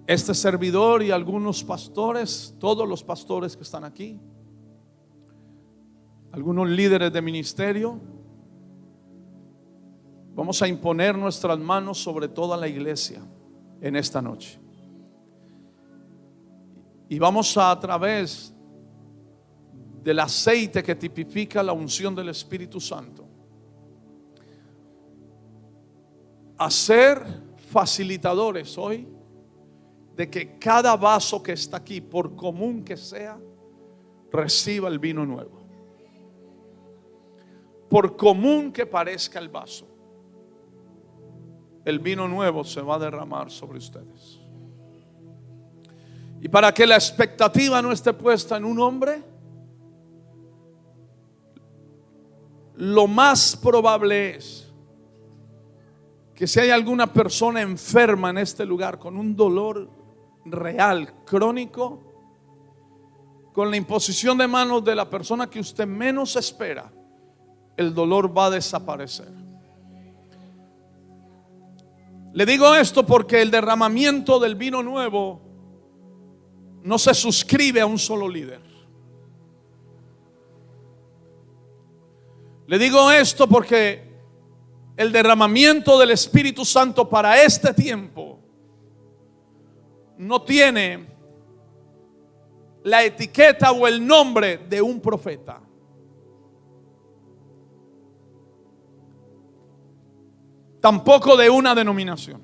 Este servidor y algunos pastores, todos los pastores que están aquí, algunos líderes de ministerio, vamos a imponer nuestras manos sobre toda la iglesia en esta noche. Y vamos a través del aceite que tipifica la unción del Espíritu Santo, a ser facilitadores hoy de que cada vaso que está aquí, por común que sea, reciba el vino nuevo. Por común que parezca el vaso, el vino nuevo se va a derramar sobre ustedes. Y para que la expectativa no esté puesta en un hombre, lo más probable es que si hay alguna persona enferma en este lugar con un dolor real, crónico, con la imposición de manos de la persona que usted menos espera, el dolor va a desaparecer. Le digo esto porque el derramamiento del vino nuevo no se suscribe a un solo líder. Le digo esto porque el derramamiento del Espíritu Santo para este tiempo no tiene la etiqueta o el nombre de un profeta. Tampoco de una denominación.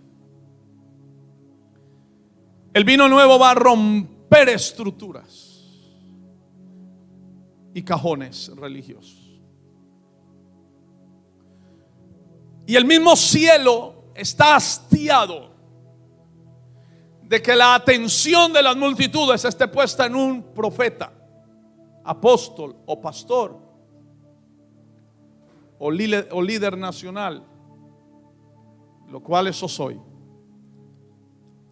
El vino nuevo va a romper estructuras y cajones religiosos. Y el mismo cielo está hastiado de que la atención de las multitudes esté puesta en un profeta, apóstol o pastor o líder nacional, lo cual eso soy.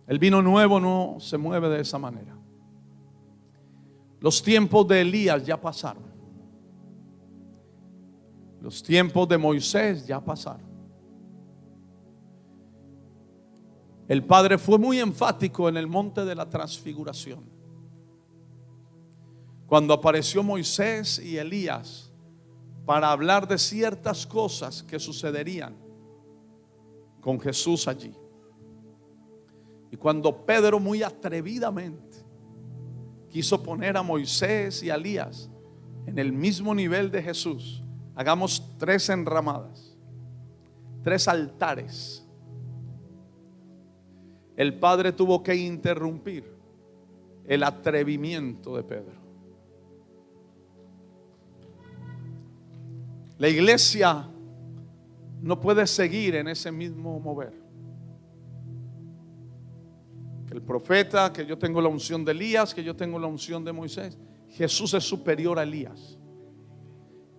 El vino nuevo no se mueve de esa manera. Los tiempos de Elías ya pasaron. Los tiempos de Moisés ya pasaron. El Padre fue muy enfático en el monte de la transfiguración, cuando apareció Moisés y Elías para hablar de ciertas cosas que sucederían con Jesús allí. Y cuando Pedro muy atrevidamente quiso poner a Moisés y a Elías en el mismo nivel de Jesús, hagamos 3 enramadas, 3 altares. El Padre tuvo que interrumpir el atrevimiento de Pedro. La iglesia no puede seguir en ese mismo mover. Que el profeta, que yo tengo la unción de Elías, que yo tengo la unción de Moisés. Jesús es superior a Elías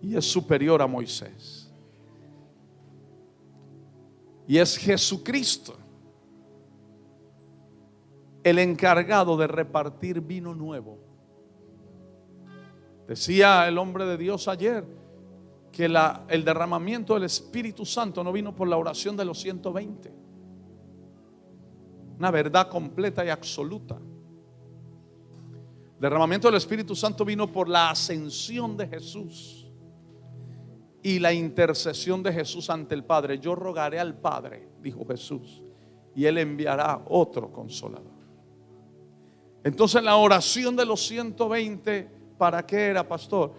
y es superior a Moisés. Y es Jesucristo el encargado de repartir vino nuevo. Decía el hombre de Dios ayer que el derramamiento del Espíritu Santo no vino por la oración de los 120. Una verdad completa y absoluta. El derramamiento del Espíritu Santo vino por la ascensión de Jesús y la intercesión de Jesús ante el Padre. Yo rogaré al Padre, dijo Jesús, y Él enviará otro consolador. Entonces la oración de los 120, ¿para qué era, pastor?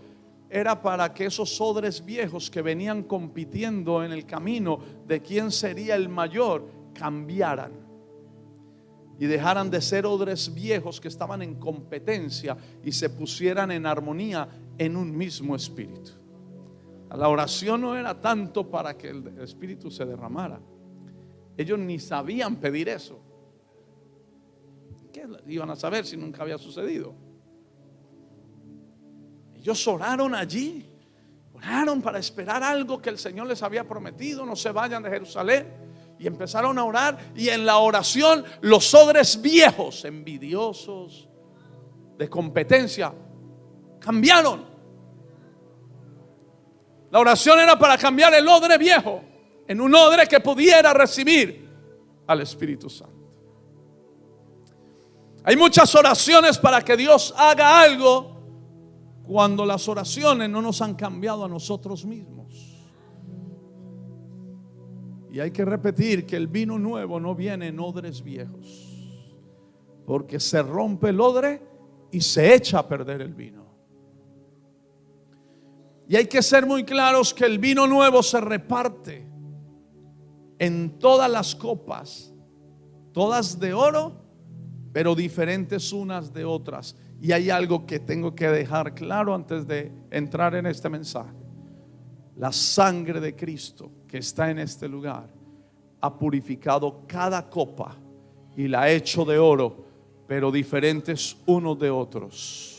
Era para que esos odres viejos que venían compitiendo en el camino de quién sería el mayor, cambiaran y dejaran de ser odres viejos que estaban en competencia y se pusieran en armonía en un mismo espíritu. La oración no era tanto para que el Espíritu se derramara. Ellos ni sabían pedir eso. ¿Qué iban a saber si nunca había sucedido? Ellos oraron allí, oraron para esperar algo que el Señor les había prometido. No se vayan de Jerusalén. Y empezaron a orar, y en la oración los odres viejos, envidiosos, de competencia, cambiaron. La oración era para cambiar el odre viejo en un odre que pudiera recibir al Espíritu Santo. Hay muchas oraciones para que Dios haga algo, cuando las oraciones no nos han cambiado a nosotros mismos. Y hay que repetir que el vino nuevo no viene en odres viejos, porque se rompe el odre y se echa a perder el vino. Y hay que ser muy claros que el vino nuevo se reparte en todas las copas, todas de oro, pero diferentes unas de otras. Y hay algo que tengo que dejar claro antes de entrar en este mensaje. La sangre de Cristo que está en este lugar ha purificado cada copa y la ha hecho de oro, pero diferentes unos de otros.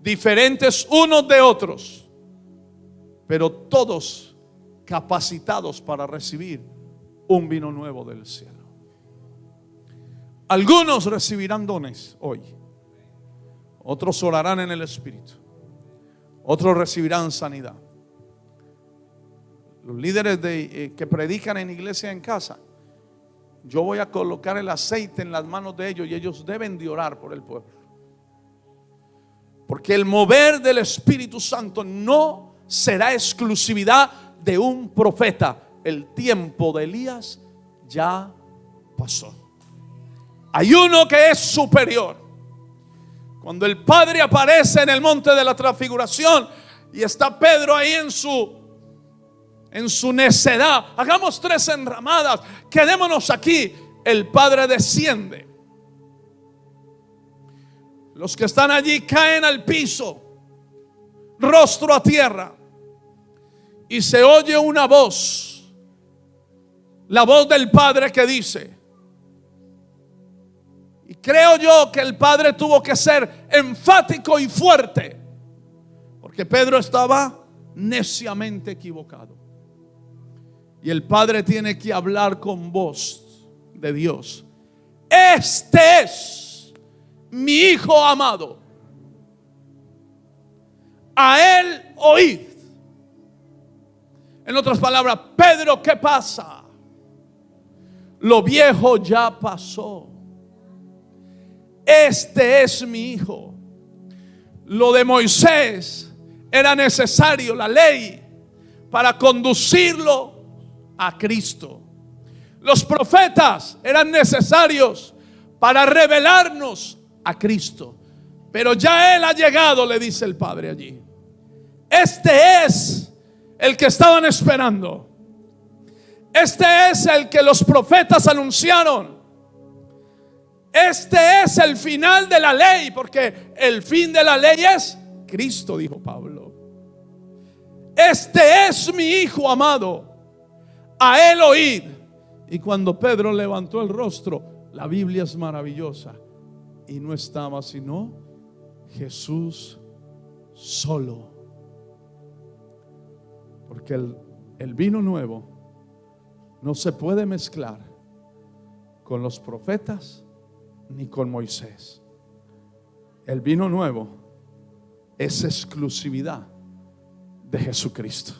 Diferentes unos de otros, pero todos capacitados para recibir un vino nuevo del cielo. Algunos recibirán dones hoy, otros orarán en el Espíritu, otros recibirán sanidad. Los líderes que predican en iglesia en casa, yo voy a colocar el aceite en las manos de ellos y ellos deben de orar por el pueblo, porque el mover del Espíritu Santo no será exclusividad de un profeta. El tiempo de Elías ya pasó. Hay uno que es superior. Cuando el Padre aparece en el monte de la transfiguración y está Pedro ahí en su necedad, hagamos 3 enramadas, quedémonos aquí. El Padre desciende. Los que están allí caen al piso, rostro a tierra, y se oye una voz, la voz del Padre que dice, y creo yo que el Padre tuvo que ser enfático y fuerte, porque Pedro estaba neciamente equivocado. Y el Padre tiene que hablar con voz de Dios. Este es mi Hijo amado, a Él oíd. En otras palabras, Pedro, ¿qué pasa? Lo viejo ya pasó. Este es mi Hijo. Lo de Moisés era necesario, la ley, para conducirlo a Cristo. Los profetas eran necesarios para revelarnos a Cristo. Pero ya Él ha llegado, le dice el Padre allí. Este es el que estaban esperando. Este es el que los profetas anunciaron. Este es el final de la ley, porque el fin de la ley es Cristo, dijo Pablo. Este es mi Hijo amado, a Él oíd. Y cuando Pedro levantó el rostro, la Biblia es maravillosa, y no estaba sino Jesús solo. Porque el vino nuevo no se puede mezclar con los profetas ni con Moisés. El vino nuevo es exclusividad de Jesucristo,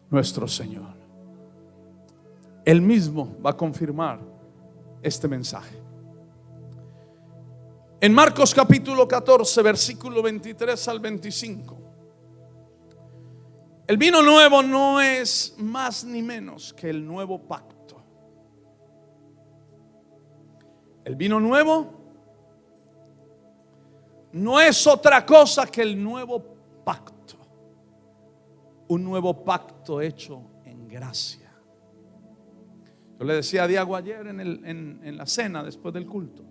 nuestro Señor. Él mismo va a confirmar este mensaje. En Marcos capítulo 14, versículo 23 al 25. El vino nuevo no es más ni menos que el nuevo pacto. El vino nuevo no es otra cosa que el nuevo pacto. Un nuevo pacto hecho en gracia. Yo le decía a Diego ayer en la cena después del culto,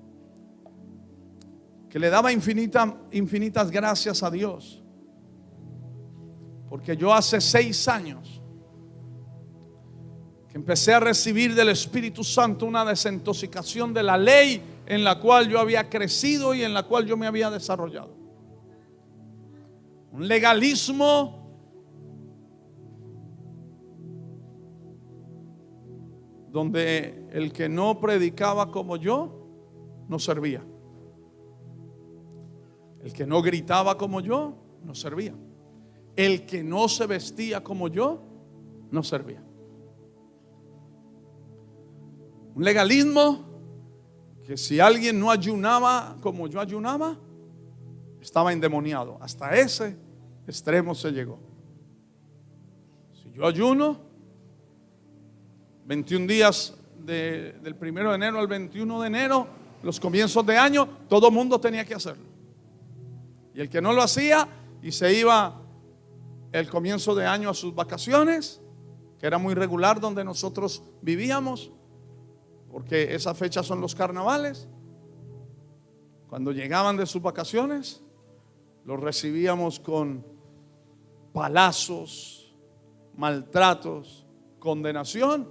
que le daba infinitas gracias a Dios, porque yo hace 6 años que empecé a recibir del Espíritu Santo una desintoxicación de la ley en la cual yo había crecido y en la cual yo me había desarrollado. Un legalismo donde el que no predicaba como yo no servía. El que no gritaba como yo no servía. El que no se vestía como yo no servía. Un legalismo que si alguien no ayunaba como yo ayunaba, estaba endemoniado. Hasta ese extremo se llegó. Si yo ayuno 21 días del 1 de enero al 21 de enero, los comienzos de año, todo el mundo tenía que hacerlo. Y el que no lo hacía y se iba el comienzo de año a sus vacaciones, que era muy regular donde nosotros vivíamos, porque esa fecha son los carnavales. Cuando llegaban de sus vacaciones, los recibíamos con palazos, maltratos, condenación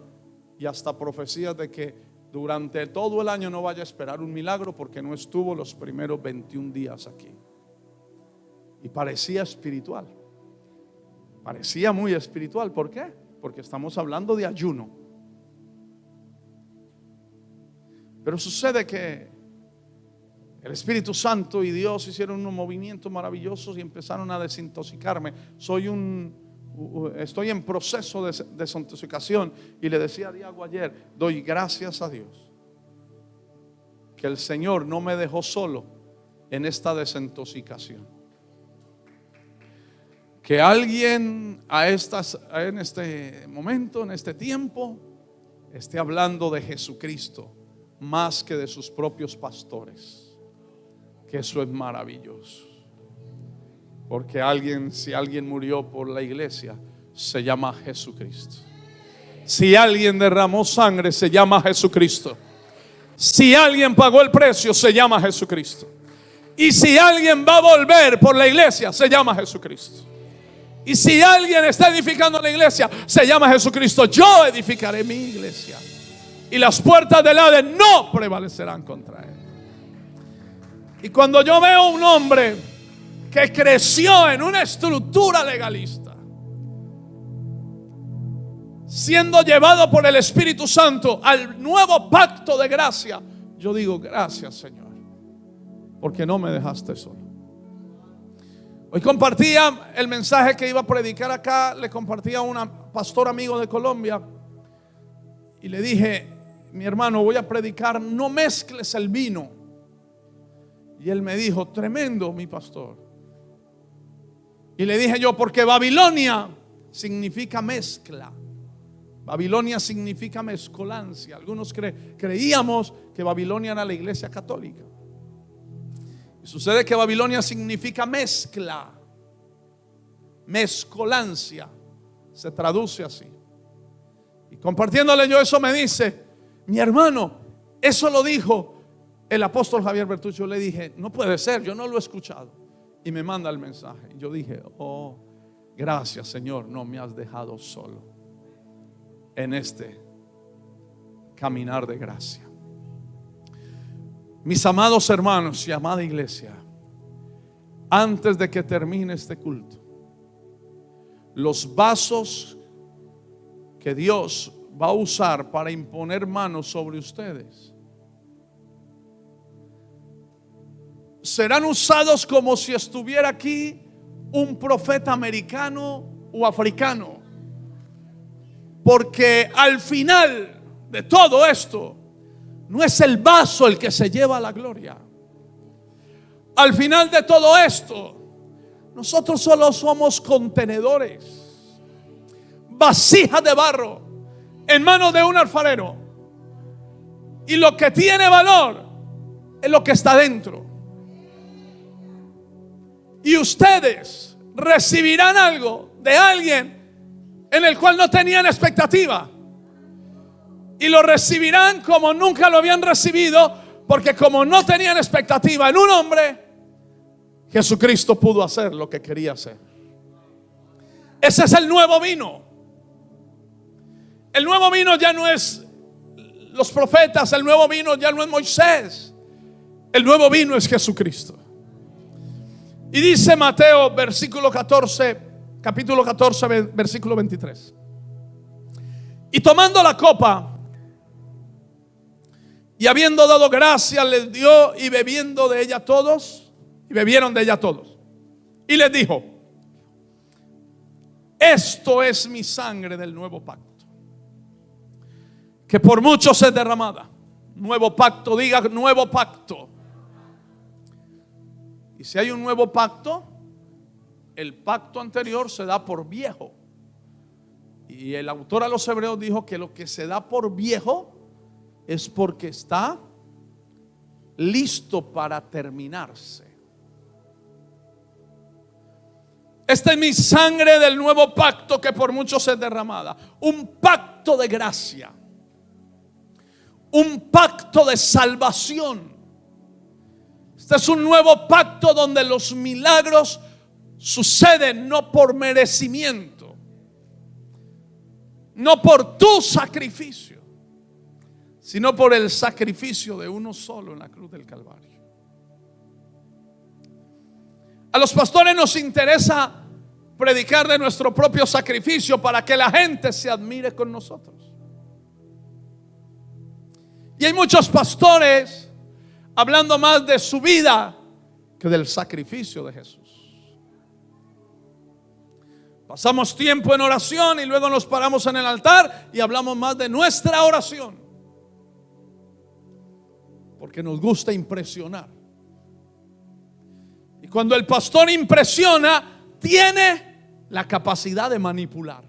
y hasta profecías de que durante todo el año no vaya a esperar un milagro porque no estuvo los primeros 21 días aquí. Y parecía espiritual, parecía muy espiritual. ¿Por qué? Porque estamos hablando de ayuno. Pero sucede que el Espíritu Santo y Dios hicieron unos movimientos maravillosos y empezaron a desintoxicarme. Estoy en proceso de desintoxicación. Y le decía a Diago ayer, doy gracias a Dios que el Señor no me dejó solo en esta desintoxicación. Que alguien en este momento, en este tiempo, esté hablando de Jesucristo más que de sus propios pastores. Que eso es maravilloso. Porque si alguien murió por la iglesia, se llama Jesucristo. Si alguien derramó sangre, se llama Jesucristo. Si alguien pagó el precio, se llama Jesucristo. Y si alguien va a volver por la iglesia, se llama Jesucristo. Y si alguien está edificando la iglesia, se llama Jesucristo. Yo edificaré mi iglesia y las puertas del Hades no prevalecerán contra él. Y cuando yo veo un hombre que creció en una estructura legalista, siendo llevado por el Espíritu Santo al nuevo pacto de gracia, yo digo gracias, Señor, porque no me dejaste solo. Hoy compartía el mensaje que iba a predicar acá, le compartía a un pastor amigo de Colombia y le dije, mi hermano, voy a predicar, no mezcles el vino. Y él me dijo, tremendo, mi pastor. Y le dije yo, porque Babilonia significa mezcla. Babilonia significa mezcolancia. Algunos creíamos que Babilonia era la iglesia católica. Y sucede que Babilonia significa mezcla, mezcolancia, se traduce así. Y compartiéndole yo eso me dice, mi hermano, eso lo dijo el apóstol Javier Bertucci. Yo le dije, no puede ser, yo no lo he escuchado. Y me manda el mensaje. Y yo dije, oh, gracias, Señor, no me has dejado solo en este caminar de gracia. Mis amados hermanos y amada iglesia, antes de que termine este culto, los vasos que Dios va a usar para imponer manos sobre ustedes serán usados como si estuviera aquí un profeta americano o africano, porque al final de todo esto no es el vaso el que se lleva la gloria. Al final de todo esto, nosotros solo somos contenedores, vasijas de barro en manos de un alfarero. Y lo que tiene valor es lo que está dentro. Y ustedes recibirán algo de alguien en el cual no tenían expectativa. Y lo recibirán como nunca lo habían recibido, porque como no tenían expectativa en un hombre, Jesucristo pudo hacer lo que quería hacer. Ese es el nuevo vino. El nuevo vino ya no es los profetas, el nuevo vino ya no es Moisés. El nuevo vino es Jesucristo. Y dice Mateo capítulo 14, versículo 23. Y tomando la copa, y habiendo dado gracias, les dio, y bebiendo de ella todos, y bebieron de ella todos. Y les dijo, esto es mi sangre del nuevo pacto, que por muchos es derramada. Nuevo pacto, diga nuevo pacto. Y si hay un nuevo pacto, el pacto anterior se da por viejo. Y el autor a los Hebreos dijo que lo que se da por viejo es porque está listo para terminarse. Esta es mi sangre del nuevo pacto que por muchos es derramada. Un pacto de gracia. Un pacto de salvación. Este es un nuevo pacto donde los milagros suceden no por merecimiento, no por tu sacrificio, sino por el sacrificio de uno solo en la cruz del Calvario. A los pastores nos interesa predicar de nuestro propio sacrificio para que la gente se admire con nosotros. Y hay muchos pastores hablando más de su vida que del sacrificio de Jesús. Pasamos tiempo en oración y luego nos paramos en el altar y hablamos más de nuestra oración, porque nos gusta impresionar. Y cuando el pastor impresiona, tiene la capacidad de manipular,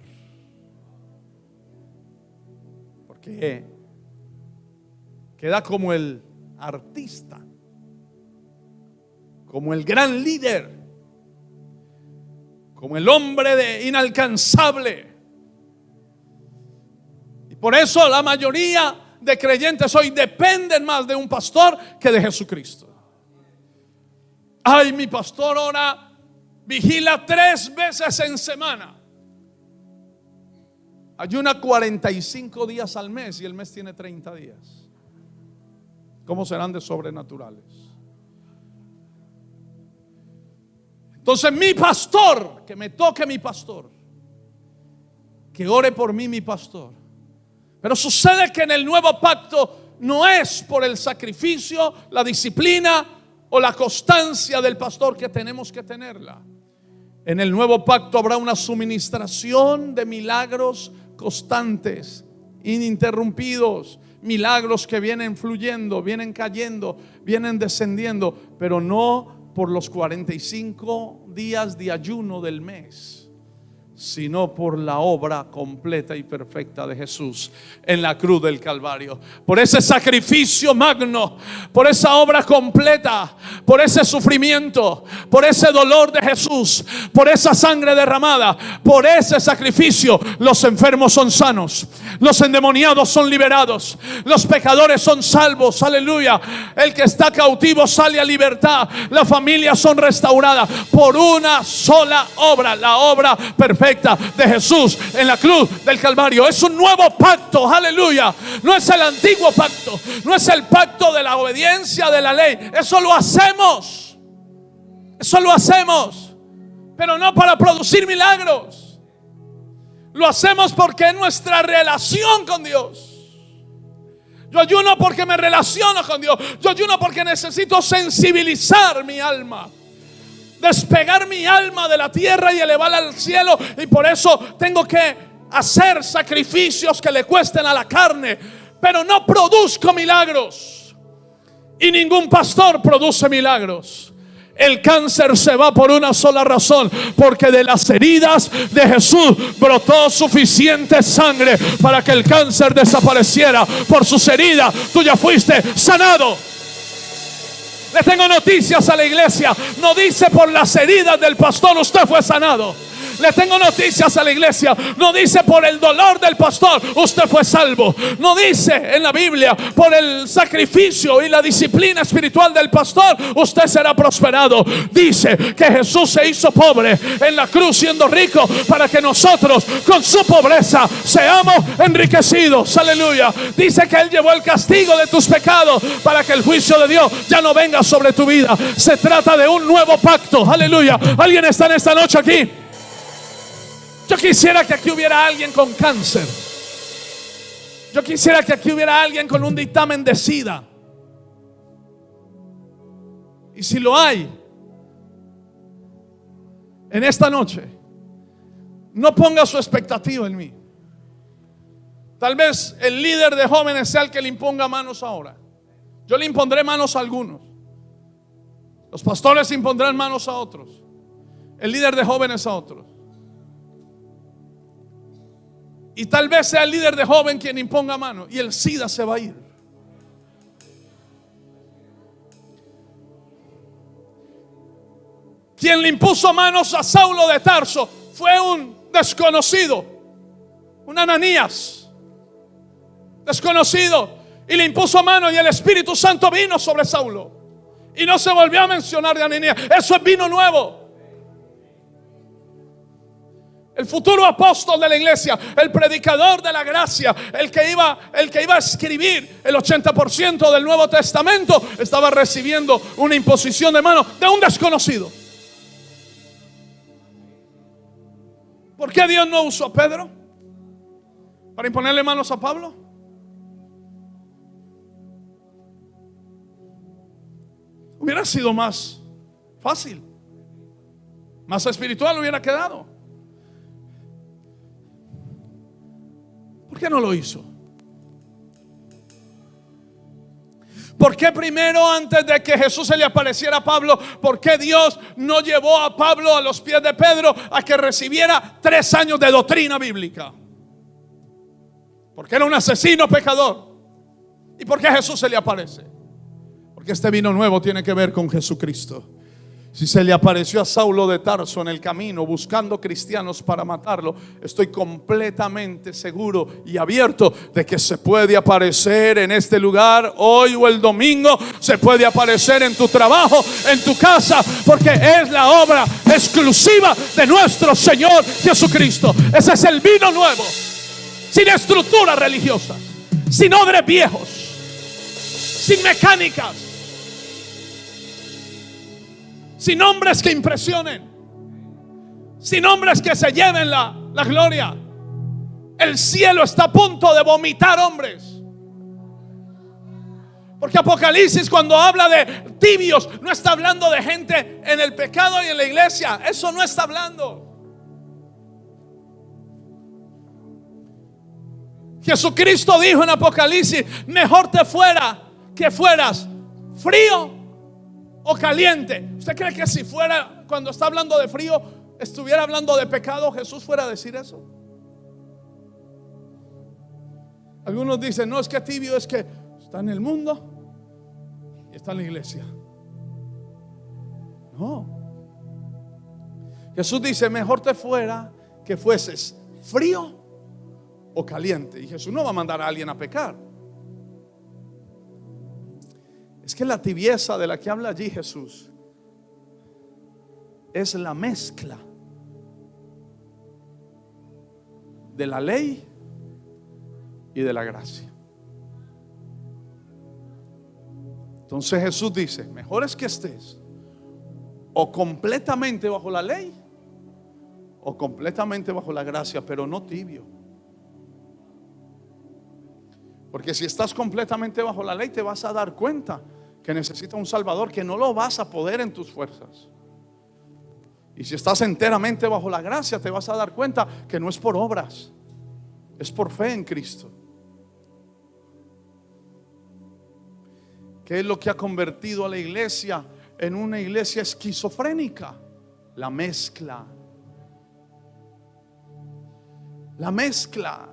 porque queda como el artista, como el gran líder, como el hombre inalcanzable. Y por eso la mayoría de creyentes hoy dependen más de un pastor que de Jesucristo. Ay, mi pastor ora, vigila 3 veces en semana, ayuna 45 días al mes y el mes tiene 30 días. ¿Cómo serán de sobrenaturales? Entonces mi pastor, que me toque mi pastor, que ore por mí mi pastor. Pero sucede que en el nuevo pacto no es por el sacrificio, la disciplina o la constancia del pastor que tenemos que tenerla. En el nuevo pacto habrá una suministración de milagros constantes, ininterrumpidos. Milagros que vienen fluyendo, vienen cayendo, vienen descendiendo, pero no por los 45 días de ayuno del mes, sino por la obra completa y perfecta de Jesús en la cruz del Calvario. Por ese sacrificio magno, por esa obra completa, por ese sufrimiento, por ese dolor de Jesús, por esa sangre derramada, por ese sacrificio, los enfermos son sanos, los endemoniados son liberados, los pecadores son salvos, aleluya. El que está cautivo sale a libertad, las familias son restauradas por una sola obra, la obra perfecta de Jesús en la cruz del Calvario. Es un nuevo pacto, aleluya. No es el antiguo pacto, no es el pacto de la obediencia de la ley. Eso lo hacemos, pero no para producir milagros. Lo hacemos porque es nuestra relación con Dios. Yo ayuno porque me relaciono con Dios. Yo ayuno porque necesito sensibilizar mi alma, despegar mi alma de la tierra y elevarla al cielo. Y por eso tengo que hacer sacrificios que le cuesten a la carne. Pero no produzco milagros, y ningún pastor produce milagros. El cáncer se va por una sola razón: porque de las heridas de Jesús brotó suficiente sangre para que el cáncer desapareciera. Por sus heridas tú ya fuiste sanado. Le tengo noticias a la iglesia. No dice por las heridas del pastor usted fue sanado. Le tengo noticias a la iglesia. No dice por el dolor del pastor usted fue salvo. No dice en la Biblia por el sacrificio y la disciplina espiritual del pastor usted será prosperado. Dice que Jesús se hizo pobre en la cruz siendo rico, para que nosotros con su pobreza seamos enriquecidos. Aleluya. Dice que Él llevó el castigo de tus pecados para que el juicio de Dios ya no venga sobre tu vida. Se trata de un nuevo pacto. Aleluya. ¿Alguien está en esta noche aquí? Yo quisiera que aquí hubiera alguien con cáncer. Yo quisiera que aquí hubiera alguien con un dictamen de SIDA. Y si lo hay, en esta noche, no ponga su expectativa en mí. Tal vez el líder de jóvenes sea el que le imponga manos ahora. Yo le impondré manos a algunos. Los pastores impondrán manos a otros. El líder de jóvenes a otros. Y tal vez sea el líder de joven quien imponga mano. Y el SIDA se va a ir. Quien le impuso manos a Saulo de Tarso fue un desconocido, un Ananías desconocido, y le impuso mano, y el Espíritu Santo vino sobre Saulo y no se volvió a mencionar de Ananías. Eso es vino nuevo. El futuro apóstol de la iglesia, el predicador de la gracia, el que iba a escribir el 80% del Nuevo Testamento, estaba recibiendo una imposición de mano de un desconocido. ¿Por qué Dios no usó a Pedro para imponerle manos a Pablo? Hubiera sido más fácil, más espiritual hubiera quedado. ¿Por qué no lo hizo? ¿Por qué primero, antes de que Jesús se le apareciera a Pablo, por qué Dios no llevó a Pablo a los pies de Pedro a que recibiera 3 años de doctrina bíblica? Porque era un asesino pecador. ¿Y por qué Jesús se le aparece? Porque este vino nuevo tiene que ver con Jesucristo. Si se le apareció a Saulo de Tarso en el camino buscando cristianos para matarlo, estoy completamente seguro y abierto de que se puede aparecer en este lugar hoy o el domingo. Se puede aparecer en tu trabajo, en tu casa, porque es la obra exclusiva de nuestro Señor Jesucristo. Ese es el vino nuevo, sin estructuras religiosas, sin odres viejos, sin mecánicas, sin hombres que impresionen, sin hombres que se lleven la gloria. El cielo está a punto de vomitar hombres. Porque Apocalipsis, cuando habla de tibios, no está hablando de gente en el pecado y en la iglesia. Eso no está hablando. Jesucristo dijo en Apocalipsis: mejor te fuera que fueras frío o caliente. ¿Usted cree que si fuera, cuando está hablando de frío, estuviera hablando de pecado, Jesús fuera a decir eso? Algunos dicen: no, es que tibio es que está en el mundo y está en la iglesia. No. Jesús dice: mejor te fuera que fueses frío o caliente. Y Jesús no va a mandar a alguien a pecar. Es que la tibieza de la que habla allí Jesús es la mezcla de la ley y de la gracia. Entonces Jesús dice: mejor es que estés o completamente bajo la ley o completamente bajo la gracia, pero no tibio. Porque si estás completamente bajo la ley, te vas a dar cuenta que necesitas un Salvador, que no lo vas a poder en tus fuerzas. Y si estás enteramente bajo la gracia, te vas a dar cuenta que no es por obras, es por fe en Cristo. ¿Qué es lo que ha convertido a la iglesia en una iglesia esquizofrénica? La mezcla. La mezcla.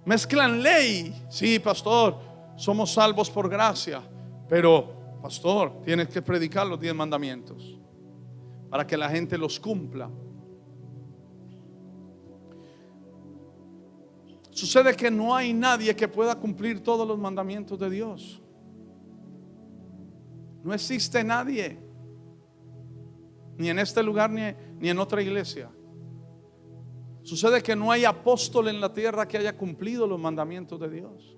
Mezclan ley. Sí, pastor, somos salvos por gracia, pero pastor, tienes que predicar los 10 mandamientos para que la gente los cumpla. Sucede que no hay nadie que pueda cumplir todos los mandamientos de Dios. No existe nadie, ni en este lugar ni en otra iglesia. Sucede que no hay apóstol en la tierra que haya cumplido los mandamientos de Dios.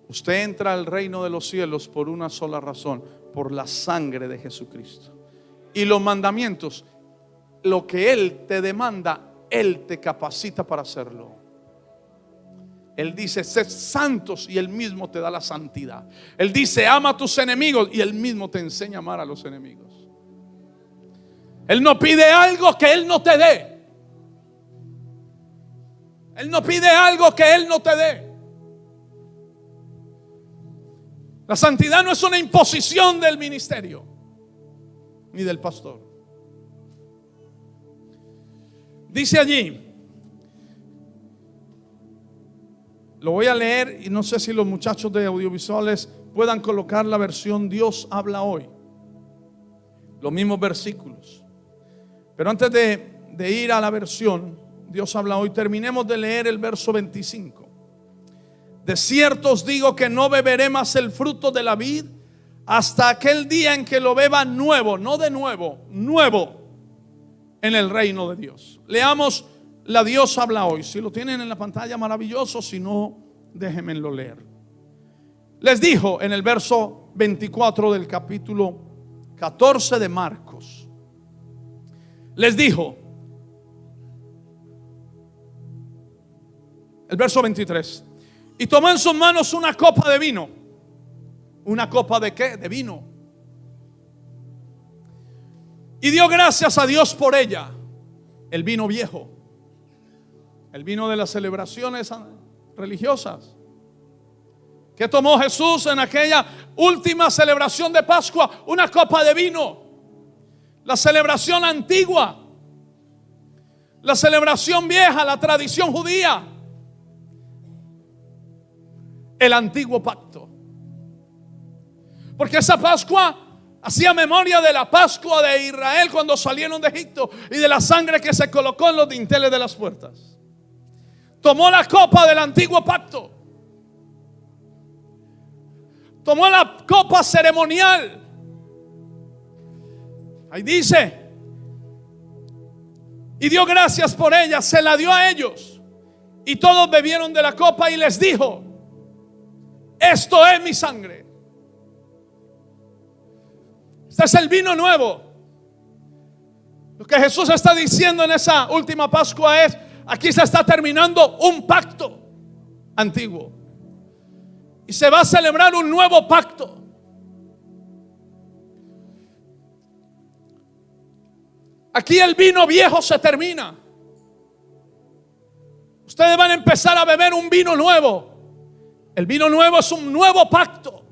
Usted entra al reino de los cielos por una sola razón: por la sangre de Jesucristo. Y los mandamientos, lo que Él te demanda, Él te capacita para hacerlo. Él dice: sed santos, y Él mismo te da la santidad. Él dice: ama a tus enemigos, y Él mismo te enseña a amar a los enemigos. Él no pide algo que Él no te dé. Él no pide algo que Él no te dé. La santidad no es una imposición del ministerio ni del pastor. Dice allí, lo voy a leer y no sé si los muchachos de audiovisuales puedan colocar la versión Dios habla hoy, los mismos versículos. Pero antes de ir a la versión Dios habla hoy, terminemos de leer el verso 25. De cierto os digo que no beberé más el fruto de la vid hasta aquel día en que lo beba nuevo, no de nuevo, nuevo en el reino de Dios. Leamos la Dios habla hoy. Si lo tienen en la pantalla, maravilloso. Si no, déjenmelo leer. Les dijo en el verso 24 del capítulo 14 de Marcos. Les dijo, el verso 23, y tomó en sus manos una copa de vino. ¿Una copa de qué? De vino. Y dio gracias a Dios por ella. El vino viejo, el vino de las celebraciones religiosas. ¿Qué tomó Jesús en aquella última celebración de Pascua? Una copa de vino. La celebración antigua, la celebración vieja, la tradición judía, el antiguo pacto. Porque esa Pascua hacía memoria de la Pascua de Israel cuando salieron de Egipto y de la sangre que se colocó en los dinteles de las puertas. Tomó la copa del antiguo pacto, tomó la copa ceremonial. Ahí dice, y dio gracias por ella, se la dio a ellos, y todos bebieron de la copa y les dijo, esto es mi sangre. Este es el vino nuevo. Lo que Jesús está diciendo en esa última Pascua es, aquí se está terminando un pacto antiguo y se va a celebrar un nuevo pacto. Aquí el vino viejo se termina. Ustedes van a empezar a beber un vino nuevo. El vino nuevo es un nuevo pacto.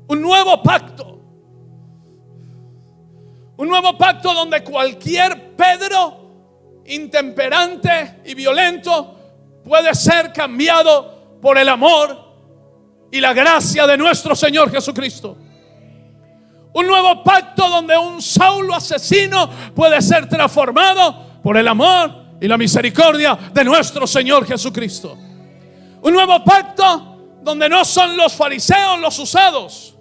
Un nuevo pacto. Un nuevo pacto donde cualquier Pedro intemperante y violento puede ser cambiado por el amor y la gracia de nuestro Señor Jesucristo. Un nuevo pacto donde un Saulo asesino puede ser transformado por el amor y la misericordia de nuestro Señor Jesucristo. Un nuevo pacto donde no son los fariseos los usados,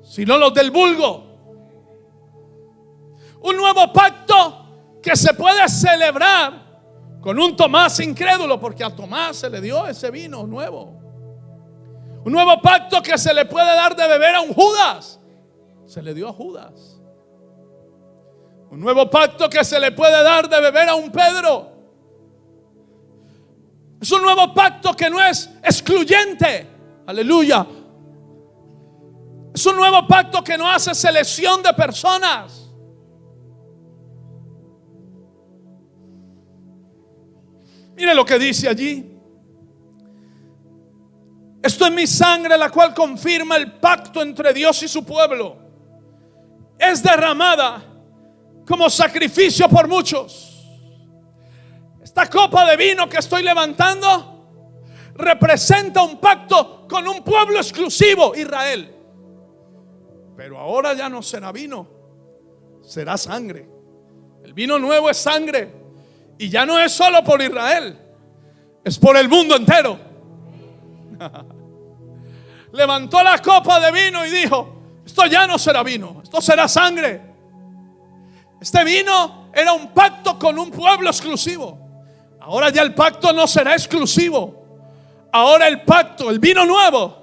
sino los del vulgo. Un nuevo pacto que se puede celebrar con un Tomás incrédulo, porque a Tomás se le dio ese vino nuevo. Un nuevo pacto que se le puede dar de beber a un Judas, se le dio a Judas. Un nuevo pacto que se le puede dar de beber a un Pedro. Es un nuevo pacto que no es excluyente. Aleluya. Es un nuevo pacto que no hace selección de personas. Mire lo que dice allí. Esto es mi sangre, la cual confirma el pacto entre Dios y su pueblo. Es derramada como sacrificio por muchos. Esta copa de vino que estoy levantando representa un pacto con un pueblo exclusivo, Israel. Pero ahora ya no será vino, será sangre. El vino nuevo es sangre. Y ya no es solo por Israel, es por el mundo entero. Levantó la copa de vino y dijo, esto ya no será vino, esto será sangre. Este vino era un pacto con un pueblo exclusivo. Ahora ya el pacto no será exclusivo. Ahora el pacto, el vino nuevo,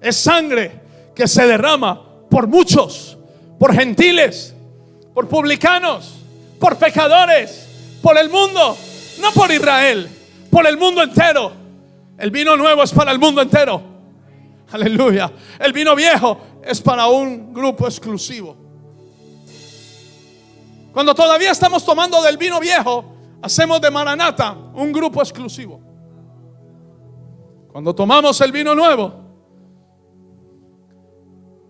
es sangre que se derrama por muchos, por gentiles, por publicanos, por pecadores, por el mundo, no por Israel, por el mundo entero. El vino nuevo es para el mundo entero. Aleluya. El vino viejo es para un grupo exclusivo. Cuando todavía estamos tomando del vino viejo, hacemos de Maranata un grupo exclusivo. Cuando tomamos el vino nuevo,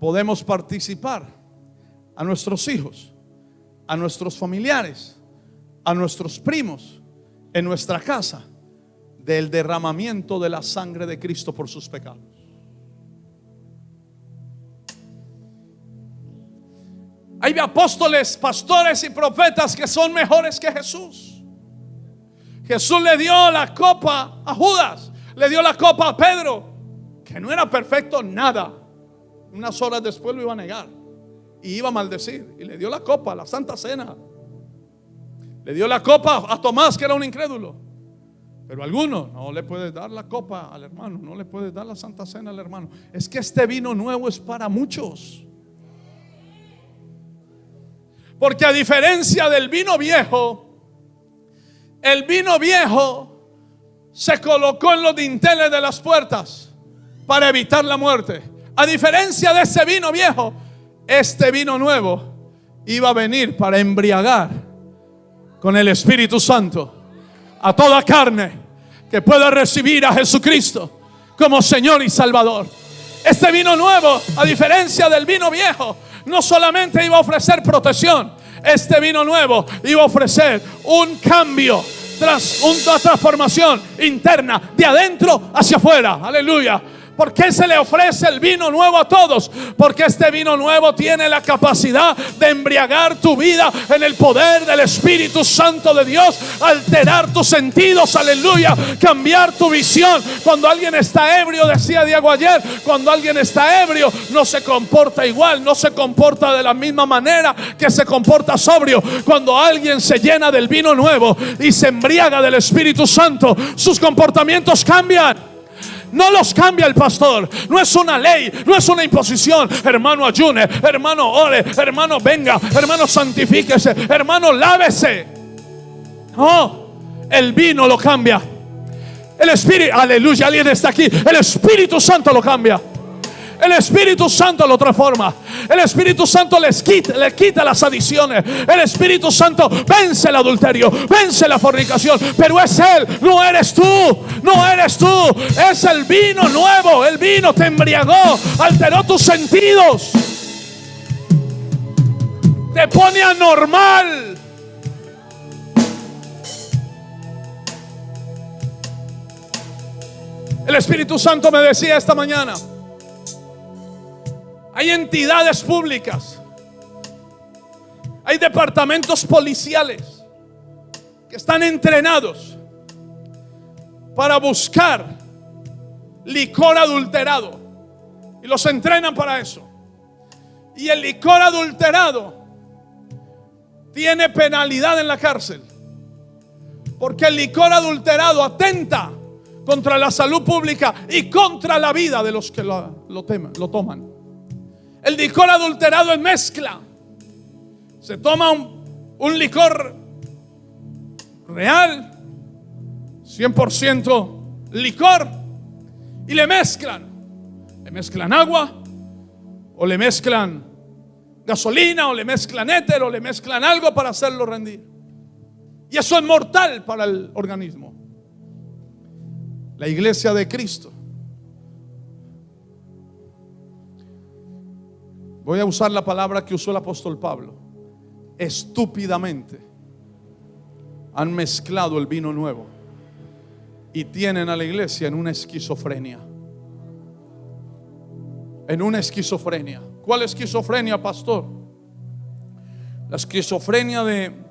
podemos participar a nuestros hijos, a nuestros familiares, a nuestros primos, en nuestra casa, del derramamiento de la sangre de Cristo por sus pecados. Hay apóstoles, pastores y profetas que son mejores que Jesús. Jesús le dio la copa a Judas, le dio la copa a Pedro, que no era perfecto nada. Unas horas después lo iba a negar y iba a maldecir. Y le dio la copa, la Santa Cena. Le dio la copa a Tomás, que era un incrédulo. Pero alguno no le puede dar la copa al hermano, no le puede dar la Santa Cena al hermano. Es que este vino nuevo es para muchos. Porque a diferencia del vino viejo, el vino viejo se colocó en los dinteles de las puertas para evitar la muerte. A diferencia de ese vino viejo, este vino nuevo iba a venir para embriagar con el Espíritu Santo a toda carne que pueda recibir a Jesucristo como Señor y Salvador. Este vino nuevo, a diferencia del vino viejo, no solamente iba a ofrecer protección, este vino nuevo iba a ofrecer un cambio, una transformación interna, de adentro hacia afuera. Aleluya. ¿Por qué se le ofrece el vino nuevo a todos? Porque este vino nuevo tiene la capacidad de embriagar tu vida en el poder del Espíritu Santo de Dios, alterar tus sentidos, aleluya, cambiar tu visión. Cuando alguien está ebrio, decía Diego ayer, cuando alguien está ebrio no se comporta igual, no se comporta de la misma manera que se comporta sobrio. Cuando alguien se llena del vino nuevo y se embriaga del Espíritu Santo, sus comportamientos cambian. No los cambia el pastor, no es una ley, no es una imposición. Hermano, ayune, hermano, ore, hermano, venga, hermano, santifíquese, hermano, lávese. No, el vino lo cambia. El Espíritu, aleluya, alguien está aquí. El Espíritu Santo lo cambia. El Espíritu Santo lo transforma. El Espíritu Santo le quita las adicciones. El Espíritu Santo vence el adulterio, vence la fornicación. Pero es Él, no eres tú. No eres tú, es el vino nuevo. El vino te embriagó, alteró tus sentidos, te pone anormal. El Espíritu Santo me decía esta mañana: hay entidades públicas, hay departamentos policiales que están entrenados para buscar licor adulterado, y los entrenan para eso. Y el licor adulterado tiene penalidad en la cárcel, porque el licor adulterado atenta contra la salud pública y contra la vida de los que lo toman. El licor adulterado es mezcla. Se toma un licor real, 100% licor, y le mezclan agua, o le mezclan gasolina, o le mezclan éter, o le mezclan algo para hacerlo rendir. Y eso es mortal para el organismo. La iglesia de Cristo, voy a usar la palabra que usó el apóstol Pablo, estúpidamente han mezclado el vino nuevo y tienen a la iglesia en una esquizofrenia. En una esquizofrenia. ¿Cuál esquizofrenia, pastor? La esquizofrenia de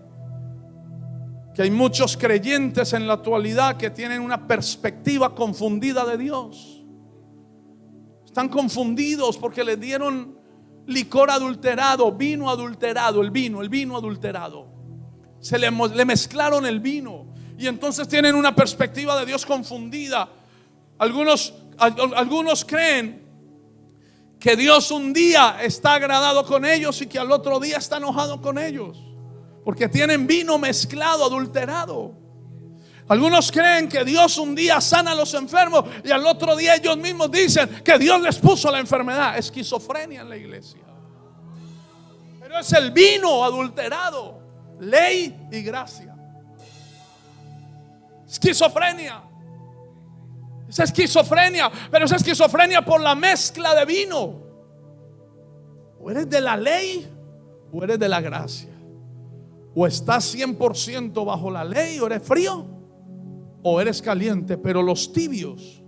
que hay muchos creyentes en la actualidad que tienen una perspectiva confundida de Dios. Están confundidos porque le dieron licor adulterado, vino adulterado, el vino adulterado. Le mezclaron el vino y entonces tienen una perspectiva de Dios confundida. Algunos creen que Dios un día está agradado con ellos y que al otro día está enojado con ellos, porque tienen vino mezclado, adulterado. Algunos creen que Dios un día sana a los enfermos y al otro día ellos mismos dicen que Dios les puso la enfermedad. Esquizofrenia en la iglesia. Pero es el vino adulterado. ley y gracia. Esquizofrenia. Esa esquizofrenia, pero esa esquizofrenia por la mezcla de vino. O eres de la ley o eres de la gracia. O estás 100% bajo la ley, o eres frío o eres caliente. Pero los tibios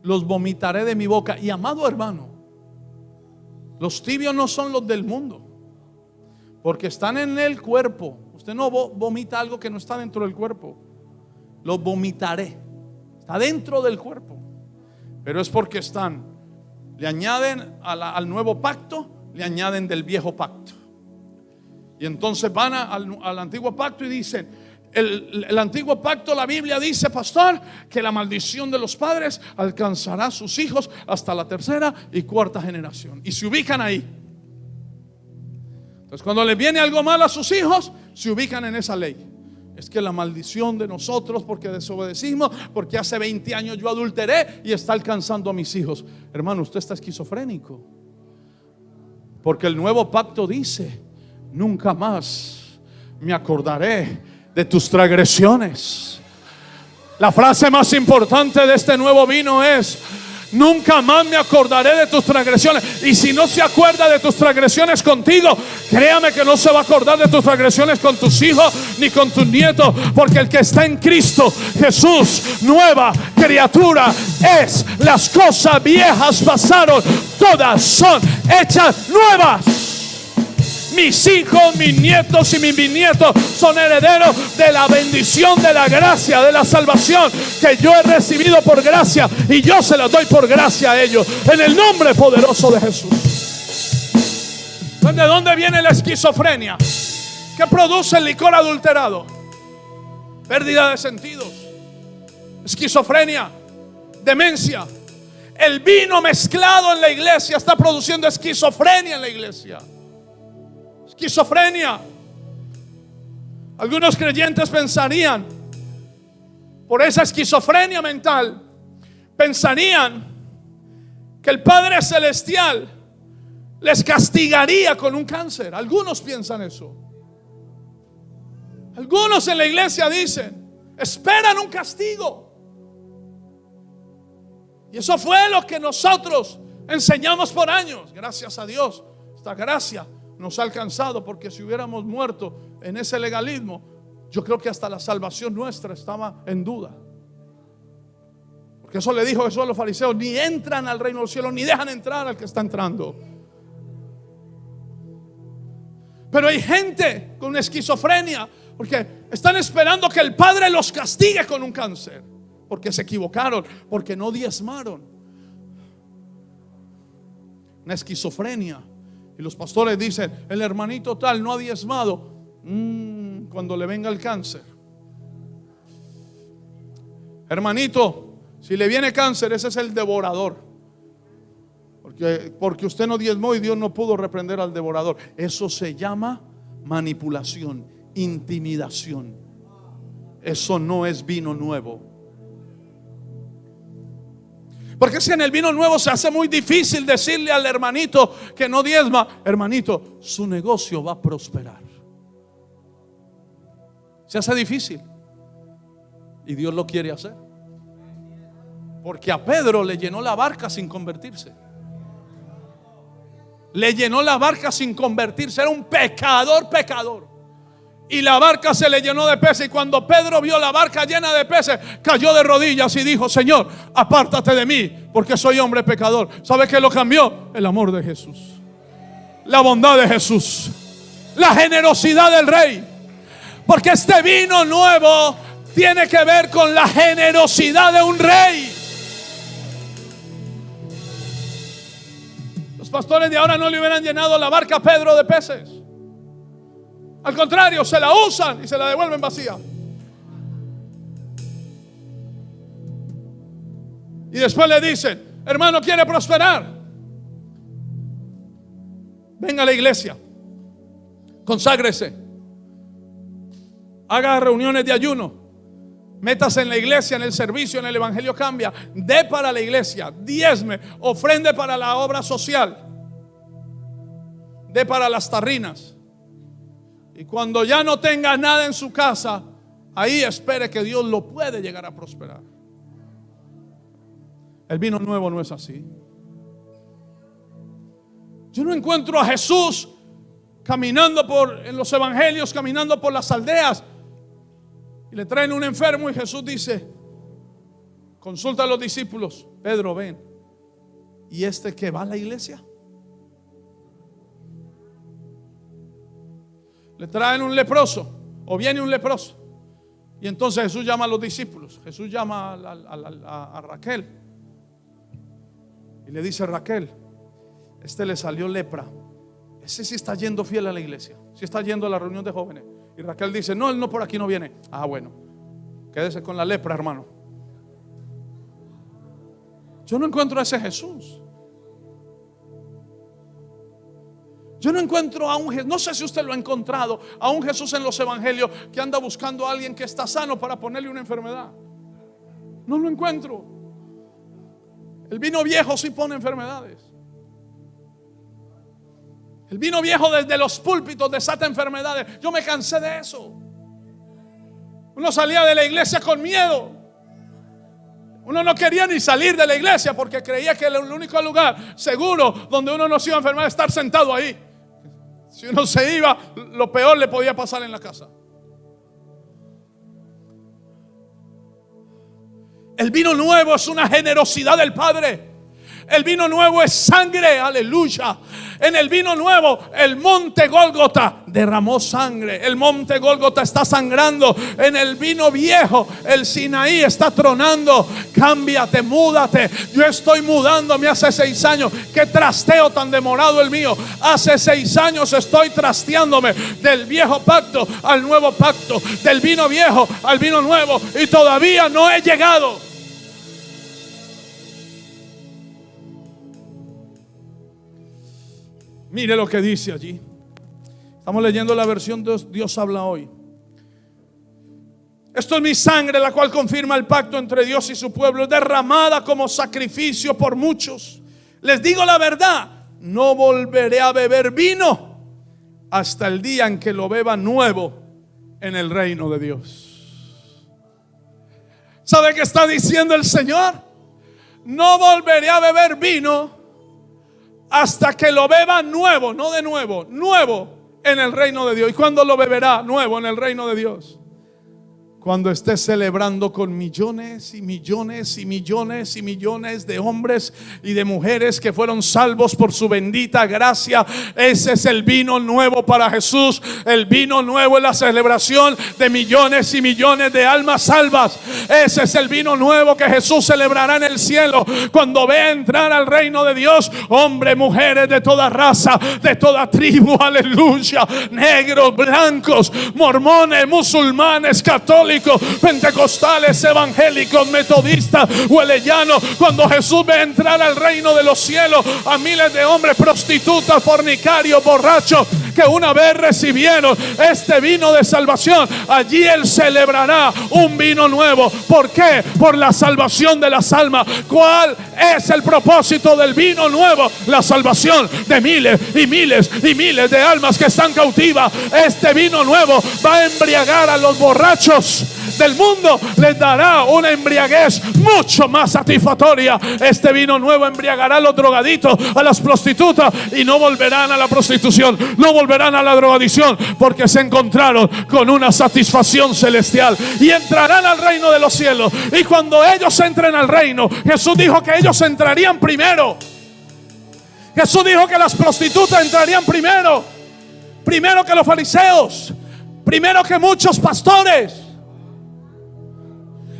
los vomitaré de mi boca. Y amado hermano, los tibios no son los del mundo, porque están en el cuerpo. Usted no vomita algo que no está dentro del cuerpo. Los vomitaré. Está dentro del cuerpo, pero es porque le añaden al nuevo pacto, le añaden del viejo pacto. Y entonces van al antiguo pacto y dicen, el antiguo pacto, la Biblia dice, pastor, que la maldición de los padres alcanzará a sus hijos hasta la tercera y cuarta generación. Y se ubican ahí. Entonces cuando les viene algo mal a sus hijos, se ubican en esa ley. Es que la maldición de nosotros porque desobedecimos, porque hace 20 años yo adulteré y está alcanzando a mis hijos. Hermano, usted está esquizofrénico, porque el nuevo pacto dice, nunca más me acordaré de tus transgresiones. La frase más importante de este nuevo vino es, nunca más me acordaré de tus transgresiones. Y si no se acuerda de tus transgresiones contigo, créame que no se va a acordar de tus transgresiones con tus hijos ni con tus nietos, porque el que está en Cristo Jesús, nueva criatura es. Las cosas viejas pasaron, todas son hechas nuevas. Mis hijos, mis nietos y mis bisnietos son herederos de la bendición, de la gracia, de la salvación que yo he recibido por gracia, y yo se la doy por gracia a ellos, en el nombre poderoso de Jesús. ¿De dónde viene la esquizofrenia? ¿Qué produce el licor adulterado? Pérdida de sentidos, esquizofrenia, demencia. El vino mezclado en la iglesia está produciendo esquizofrenia en la iglesia. Esquizofrenia. Algunos creyentes pensarían, por esa esquizofrenia mental, pensarían que el Padre Celestial les castigaría con un cáncer. Algunos piensan eso. Algunos en la iglesia dicen, esperan un castigo. Y eso fue lo que nosotros enseñamos por años. Gracias a Dios, esta gracia nos ha alcanzado, porque si hubiéramos muerto en ese legalismo, yo creo que hasta la salvación nuestra estaba en duda. Porque eso le dijo Jesús a los fariseos: ni entran al reino del cielo, ni dejan entrar al que está entrando. Pero hay gente con esquizofrenia porque están esperando que el Padre los castigue con un cáncer, porque se equivocaron, porque no diezmaron. Una esquizofrenia. Y los pastores dicen: el hermanito tal no ha diezmado. Cuando le venga el cáncer, hermanito, si le viene cáncer, ese es el devorador, porque usted no diezmó y Dios no pudo reprender al devorador. Eso se llama manipulación, intimidación. Eso no es vino nuevo. Porque si en el vino nuevo se hace muy difícil decirle al hermanito que no diezma: hermanito, su negocio va a prosperar. Se hace difícil. Y Dios lo quiere hacer. Porque a Pedro le llenó la barca sin convertirse. Le llenó la barca sin convertirse. Era un pecador. Y la barca se le llenó de peces. Y cuando Pedro vio la barca llena de peces, cayó de rodillas y dijo: Señor, apártate de mí, porque soy hombre pecador. ¿Sabe qué lo cambió? El amor de Jesús, la bondad de Jesús, la generosidad del Rey. Porque este vino nuevo tiene que ver con la generosidad de un rey. Los pastores de ahora no le hubieran llenado la barca a Pedro de peces. Al contrario, se la usan y se la devuelven vacía. Y después le dicen: hermano, ¿quiere prosperar? Venga a la iglesia, conságrese, haga reuniones de ayuno, métase en la iglesia, en el servicio, en el evangelio Cambia, dé para la iglesia, diezme, ofrende para la obra social, dé para las tarrinas. Y cuando ya no tenga nada en su casa, ahí espere que Dios lo puede llegar a prosperar. El vino nuevo no es así. Yo no encuentro a Jesús caminando en los evangelios, caminando por las aldeas, y le traen un enfermo y Jesús dice, consulta a los discípulos, Pedro, ven, ¿y este que va a la iglesia? Le traen un leproso, o viene un leproso, y entonces Jesús llama a los discípulos. Jesús llama a Raquel y le dice, Raquel, este le salió lepra, ese sí está yendo fiel a la iglesia, sí está yendo a la reunión de jóvenes. Y Raquel dice, no, él no, por aquí no viene. Ah, bueno, quédese con la lepra, hermano. Yo no encuentro a ese Jesús. Yo no encuentro a un Jesús, no sé si usted lo ha encontrado, a un Jesús en los evangelios que anda buscando a alguien que está sano para ponerle una enfermedad. No lo encuentro. El vino viejo sí pone enfermedades. El vino viejo desde los púlpitos desata enfermedades. Yo me cansé de eso. Uno salía de la iglesia con miedo. Uno no quería ni salir de la iglesia porque creía que el único lugar seguro donde uno no se iba a enfermar era estar sentado ahí. Si uno se iba, lo peor le podía pasar en la casa. El vino nuevo es una generosidad del Padre. El vino nuevo es sangre, aleluya. En el vino nuevo, el monte Gólgota derramó sangre. El monte Gólgota está sangrando. En el vino viejo, el Sinaí está tronando. Cámbiate, múdate. Yo estoy mudándome hace 6 años. Qué trasteo tan demorado el mío. Hace 6 años estoy trasteándome del viejo pacto al nuevo pacto, del vino viejo al vino nuevo, y todavía no he llegado. Mire lo que dice allí. Estamos leyendo la versión de Dios habla hoy. Esto es mi sangre, la cual confirma el pacto entre Dios y su pueblo, derramada como sacrificio por muchos. Les digo la verdad, no volveré a beber vino hasta el día en que lo beba nuevo en el reino de Dios. ¿Sabe qué está diciendo el Señor? No volveré a beber vino hasta que lo beba nuevo, no de nuevo, nuevo en el reino de Dios. ¿Y cuándo lo beberá nuevo en el reino de Dios? Cuando esté celebrando con millones y millones y millones y millones de hombres y de mujeres que fueron salvos por su bendita gracia. Ese es el vino nuevo para Jesús. El vino nuevo es la celebración de millones y millones de almas salvas. Ese es el vino nuevo que Jesús celebrará en el cielo cuando vea entrar al reino de Dios hombres, mujeres de toda raza, de toda tribu, aleluya, negros, blancos, mormones, musulmanes, católicos, pentecostales, evangélicos, metodistas, hueleyanos. Cuando Jesús ve entrar al reino de los cielos a miles de hombres, prostitutas, fornicarios, borrachos, que una vez recibieron este vino de salvación, allí Él celebrará un vino nuevo. ¿Por qué? Por la salvación de las almas. ¿Cuál es el propósito del vino nuevo? La salvación de miles y miles y miles de almas que están cautivas. Este vino nuevo va a embriagar a los borrachos del mundo, les dará una embriaguez mucho más satisfactoria. Este vino nuevo embriagará a los drogaditos, a las prostitutas, y no volverán a la prostitución, no volverán a la drogadicción, porque se encontraron con una satisfacción celestial y entrarán al reino de los cielos. Y cuando ellos entren al reino, Jesús dijo que ellos entrarían primero. Jesús dijo que las prostitutas entrarían primero que los fariseos, primero que muchos pastores.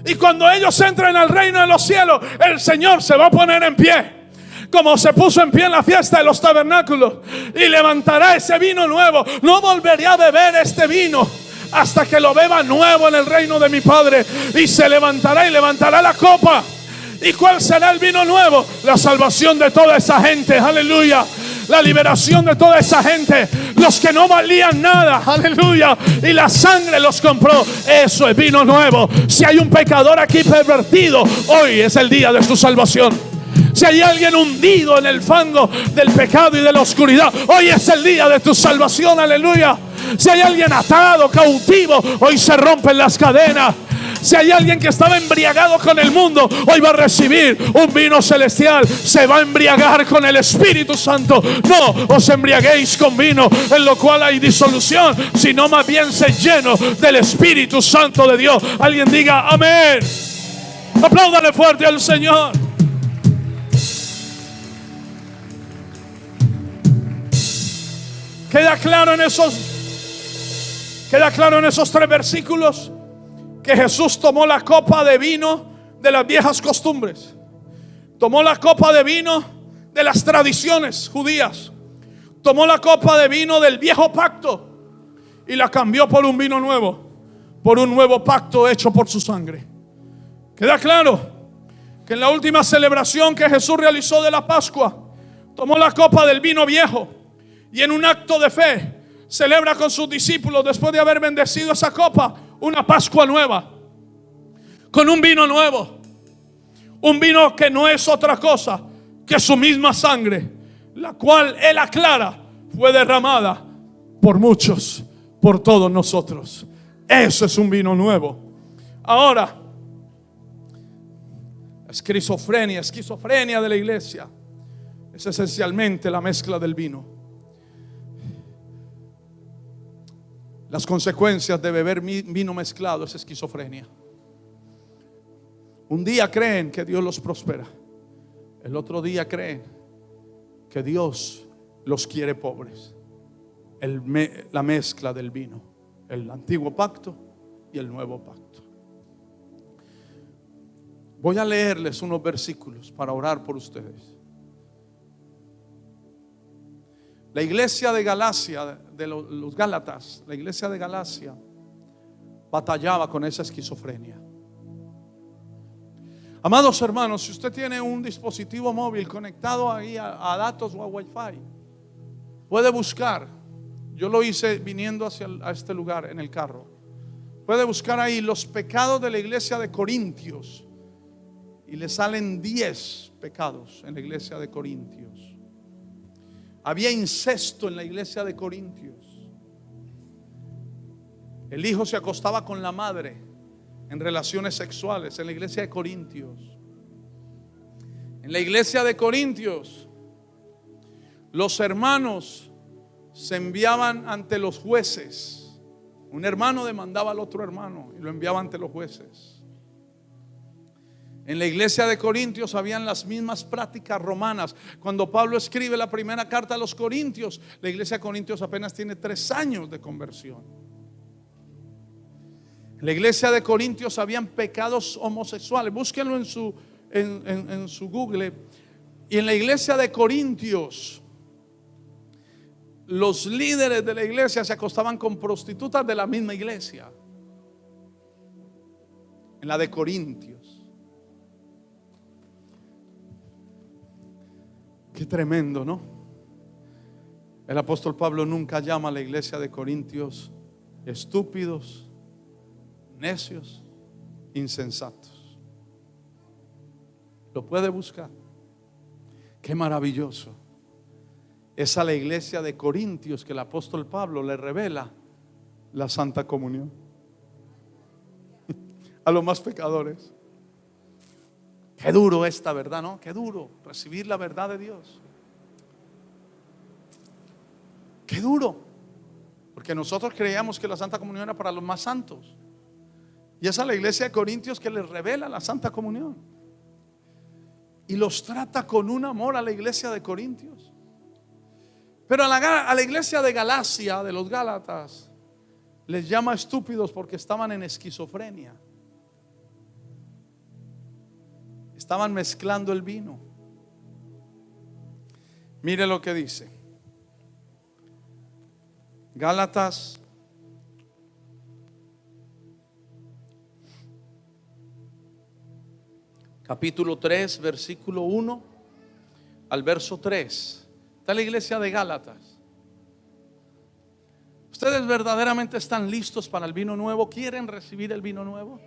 Y cuando ellos entren al reino de los cielos, el Señor se va a poner en pie, como se puso en pie en la fiesta de los tabernáculos, y levantará ese vino nuevo. No volveré a beber este vino hasta que lo beba nuevo en el reino de mi Padre. Y se levantará y levantará la copa. ¿Y cuál será el vino nuevo? La salvación de toda esa gente, aleluya. La liberación de toda esa gente, los que no valían nada, aleluya, y la sangre los compró. Eso es vino nuevo. Si hay un pecador aquí pervertido, hoy es el día de su salvación. Si hay alguien hundido en el fango del pecado y de la oscuridad, hoy es el día de tu salvación, aleluya. Si hay alguien atado, cautivo, hoy se rompen las cadenas. Si hay alguien que estaba embriagado con el mundo, hoy va a recibir un vino celestial. Se va a embriagar con el Espíritu Santo. No os embriaguéis con vino, en lo cual hay disolución, sino más bien se lleno del Espíritu Santo de Dios. Alguien diga amén. Apláudale fuerte al Señor. Queda claro en esos 3 versículos que Jesús tomó la copa de vino de las viejas costumbres. Tomó la copa de vino de las tradiciones judías. Tomó la copa de vino del viejo pacto y la cambió por un vino nuevo, por un nuevo pacto hecho por su sangre. Queda claro que en la última celebración que Jesús realizó de la Pascua, tomó la copa del vino viejo y en un acto de fe celebra con sus discípulos, después de haber bendecido esa copa, una Pascua nueva, con un vino nuevo. Un vino que no es otra cosa que su misma sangre, la cual Él aclara fue derramada por muchos, por todos nosotros. Eso es un vino nuevo. Ahora, esquizofrenia de la iglesia es esencialmente la mezcla del vino. Las consecuencias de beber vino mezclado es esquizofrenia. Un día creen que Dios los prospera, el otro día creen que Dios los quiere pobres. La mezcla del vino, el antiguo pacto y el nuevo pacto. Voy a leerles unos versículos para orar por ustedes. La iglesia de Galacia, de los Gálatas, la iglesia de Galacia batallaba con esa esquizofrenia. Amados hermanos, si usted tiene un dispositivo móvil conectado ahí a datos o a Wi-Fi, puede buscar. Yo lo hice viniendo a este lugar en el carro. Puede buscar ahí los pecados de la iglesia de Corintios y le salen 10 pecados en la iglesia de Corintios. Había incesto en la iglesia de Corintios. El hijo se acostaba con la madre en relaciones sexuales en la iglesia de Corintios. En la iglesia de Corintios, los hermanos se enviaban ante los jueces. Un hermano demandaba al otro hermano y lo enviaba ante los jueces. En la iglesia de Corintios habían las mismas prácticas romanas. Cuando Pablo escribe la primera carta a los Corintios, la iglesia de Corintios apenas tiene 3 años de conversión. En la iglesia de Corintios habían pecados homosexuales. Búsquenlo en su Google. Y en la iglesia de Corintios, los líderes de la iglesia se acostaban con prostitutas de la misma iglesia. En la de Corintios. Qué tremendo, ¿no? El apóstol Pablo nunca llama a la iglesia de Corintios estúpidos, necios, insensatos. Lo puede buscar. Qué maravilloso. Es a la iglesia de Corintios que el apóstol Pablo le revela la Santa Comunión. A los más pecadores. Qué duro esta verdad, ¿no? Qué duro recibir la verdad de Dios. Qué duro. Porque nosotros creíamos que la Santa Comunión era para los más santos. Y es a la iglesia de Corintios que les revela la Santa Comunión. Y los trata con un amor a la iglesia de Corintios. Pero a la iglesia de Galacia, de los Gálatas, les llama estúpidos porque estaban en esquizofrenia. Estaban mezclando el vino. Mire lo que dice Gálatas capítulo 3, versículo 1 al verso 3. Está la iglesia de Gálatas. ¿Ustedes verdaderamente están listos para el vino nuevo? ¿Quieren recibir el vino nuevo?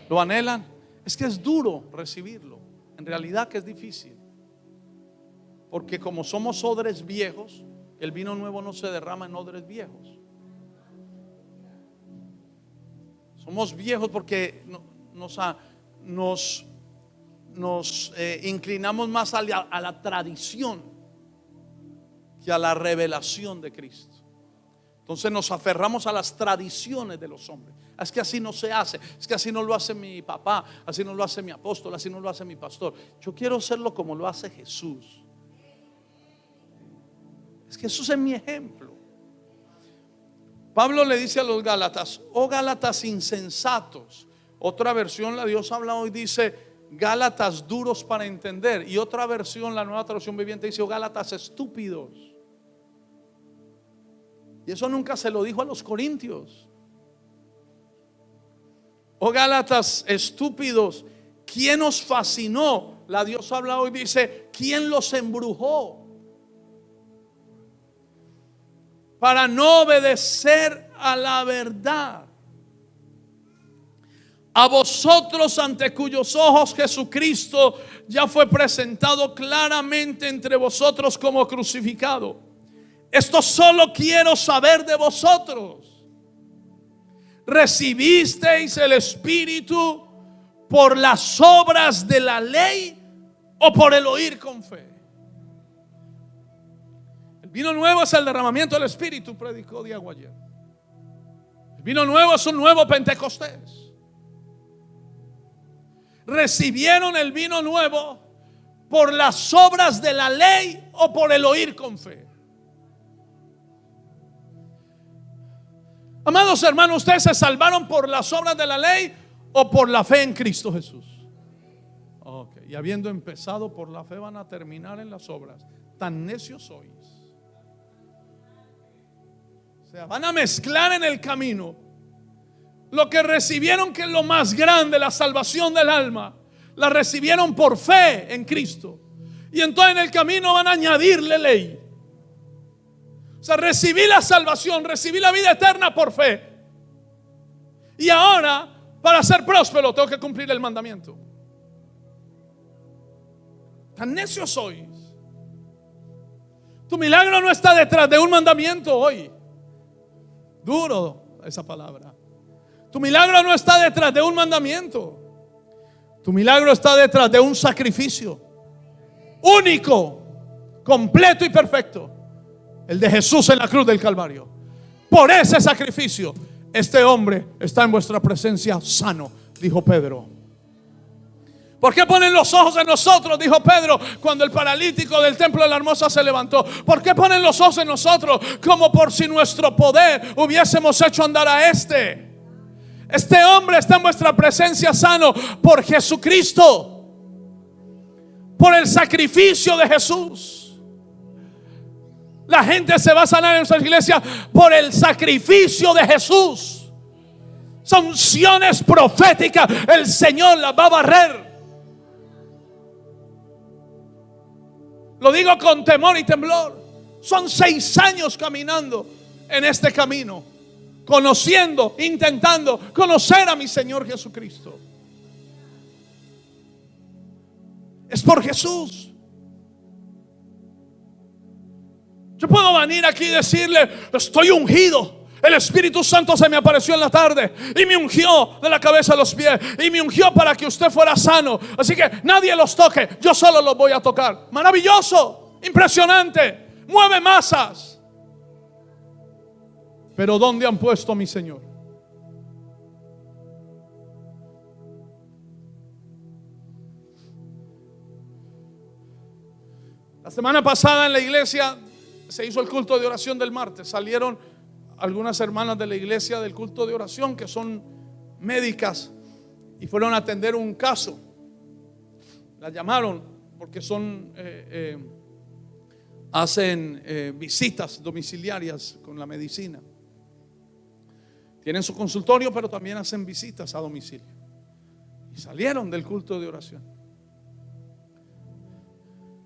¿Lo anhelan? Es que es duro recibirlo. En realidad que es difícil. Porque como somos odres viejos, el vino nuevo no se derrama en odres viejos. Somos viejos porque nos inclinamos más a la tradición que a la revelación de Cristo. Entonces nos aferramos a las tradiciones de los hombres. Es que así no se hace, es que así no lo hace mi papá, así no lo hace mi apóstol, así no lo hace mi pastor. Yo quiero hacerlo como lo hace Jesús. Es que Jesús es mi ejemplo. Pablo le dice a los Gálatas: oh Gálatas insensatos. Otra versión, la Dios habla hoy, dice Gálatas duros para entender. Y otra versión, la Nueva Traducción Viviente, dice: oh Gálatas estúpidos. Y eso nunca se lo dijo a los corintios. Oh Gálatas estúpidos, ¿quién os fascinó? La Dios habla hoy, dice: ¿quién los embrujó para no obedecer a la verdad? A vosotros, ante cuyos ojos Jesucristo ya fue presentado claramente entre vosotros como crucificado. Esto solo quiero saber de vosotros: ¿recibisteis el Espíritu por las obras de la ley o por el oír con fe? El vino nuevo es el derramamiento del Espíritu, predicó Diego ayer. El vino nuevo es un nuevo Pentecostés. ¿Recibieron el vino nuevo por las obras de la ley o por el oír con fe? Amados hermanos, ¿ustedes se salvaron por las obras de la ley o por la fe en Cristo Jesús? Okay. Y habiendo empezado por la fe, van a terminar en las obras. Tan necios sois. O sea, van a mezclar en el camino lo que recibieron, que es lo más grande, la salvación del alma. La recibieron por fe en Cristo. Y entonces en el camino van a añadirle ley. O sea, recibí la salvación, recibí la vida eterna por fe. Y ahora, para ser próspero, tengo que cumplir el mandamiento. Tan necios sois. Tu milagro no está detrás de un mandamiento hoy. Duro esa palabra. Tu milagro no está detrás de un mandamiento. Tu milagro está detrás de un sacrificio único, completo y perfecto. El de Jesús en la cruz del Calvario. Por ese sacrificio, este hombre está en vuestra presencia sano, dijo Pedro. ¿Por qué ponen los ojos en nosotros?, dijo Pedro, cuando el paralítico del templo de la Hermosa se levantó. ¿Por qué ponen los ojos en nosotros? Como por si nuestro poder hubiésemos hecho andar a este. Este hombre está en vuestra presencia sano por Jesucristo, por el sacrificio de Jesús. La gente se va a sanar en nuestra iglesia por el sacrificio de Jesús. Son unciones proféticas. El Señor las va a barrer. Lo digo con temor y temblor. Son 6 años caminando en este camino, conociendo, intentando conocer a mi Señor Jesucristo. Es por Jesús. Yo puedo venir aquí y decirle: estoy ungido. El Espíritu Santo se me apareció en la tarde y me ungió de la cabeza a los pies y me ungió para que usted fuera sano. Así que nadie los toque, yo solo los voy a tocar. Maravilloso, impresionante, mueve masas. Pero ¿dónde han puesto a mi Señor? La semana pasada en la iglesia se hizo el culto de oración del martes. Salieron algunas hermanas de la iglesia del culto de oración que son médicas y fueron a atender un caso. Las llamaron porque hacen visitas domiciliarias con la medicina. Tienen su consultorio, pero también hacen visitas a domicilio. Y salieron del culto de oración.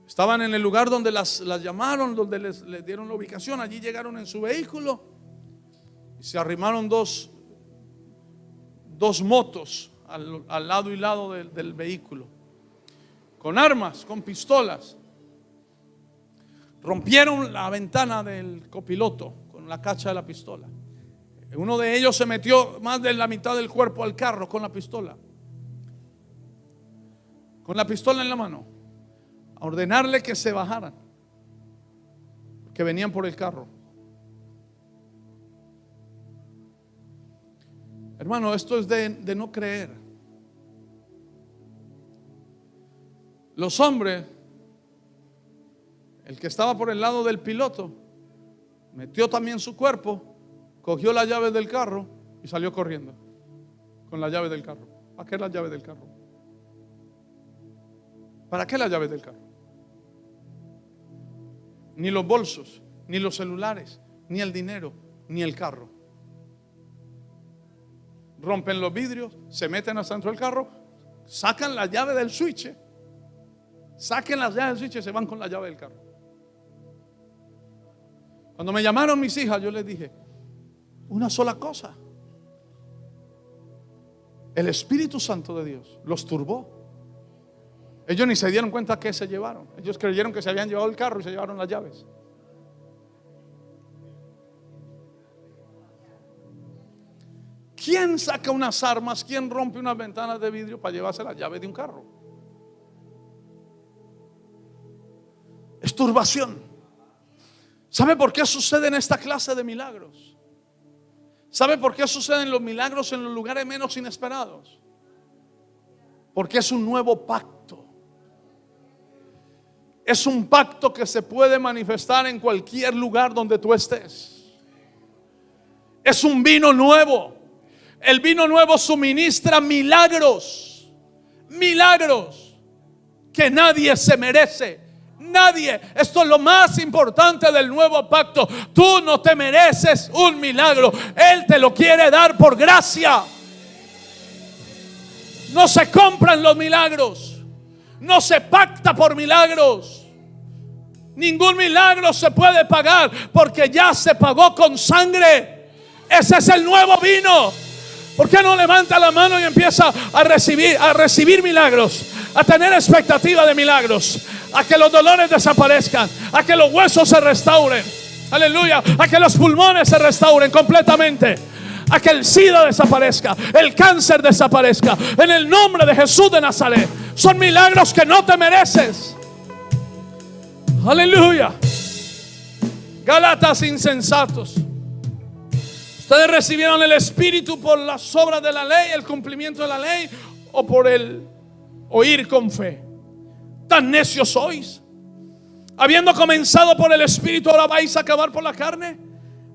Estaban en el lugar donde las llamaron, donde les dieron la ubicación. Allí llegaron en su vehículo y se arrimaron dos motos al lado y lado del vehículo, con armas, con pistolas. Rompieron la ventana del copiloto con la cacha de la pistola. Uno de ellos se metió más de la mitad del cuerpo al carro con la pistola. Con la pistola en la mano. A ordenarle que se bajaran. Que venían por el carro. Hermano, esto es de no creer. Los hombres, el que estaba por el lado del piloto, metió también su cuerpo, cogió la llave del carro y salió corriendo con la llave del carro. ¿Para qué la llave del carro? ¿Para qué la llave del carro? Ni los bolsos, ni los celulares, ni el dinero, ni el carro. Rompen los vidrios, se meten hasta dentro del carro, sacan la llave del switch, saquen las llaves del switch y se van con la llave del carro. Cuando me llamaron mis hijas, yo les dije una sola cosa: el Espíritu Santo de Dios los turbó. Ellos ni se dieron cuenta que se llevaron. Ellos creyeron que se habían llevado el carro y se llevaron las llaves. ¿Quién saca unas armas? ¿Quién rompe unas ventanas de vidrio para llevarse la llave de un carro? Es turbación. ¿Sabe por qué suceden esta clase de milagros? ¿Sabe por qué suceden los milagros en los lugares menos inesperados? Porque es un nuevo pacto. Es un pacto que se puede manifestar en cualquier lugar donde tú estés. Es un vino nuevo. El vino nuevo suministra milagros. Milagros que nadie se merece. Nadie. Esto es lo más importante del nuevo pacto. Tú no te mereces un milagro. Él te lo quiere dar por gracia. No se compran los milagros. No se pacta por milagros. Ningún milagro se puede pagar, porque ya se pagó con sangre. Ese es el nuevo vino. ¿Por qué no levanta la mano y empieza a recibir milagros, a tener expectativa de milagros, a que los dolores desaparezcan, a que los huesos se restauren? Aleluya. A que los pulmones se restauren completamente, a que el SIDA desaparezca, el cáncer desaparezca, en el nombre de Jesús de Nazaret. Son milagros que no te mereces. Aleluya. Gálatas insensatos. Ustedes recibieron el Espíritu por las obras de la ley, el cumplimiento de la ley, o por el oír con fe. Tan necios sois. Habiendo comenzado por el Espíritu, ahora vais a acabar por la carne.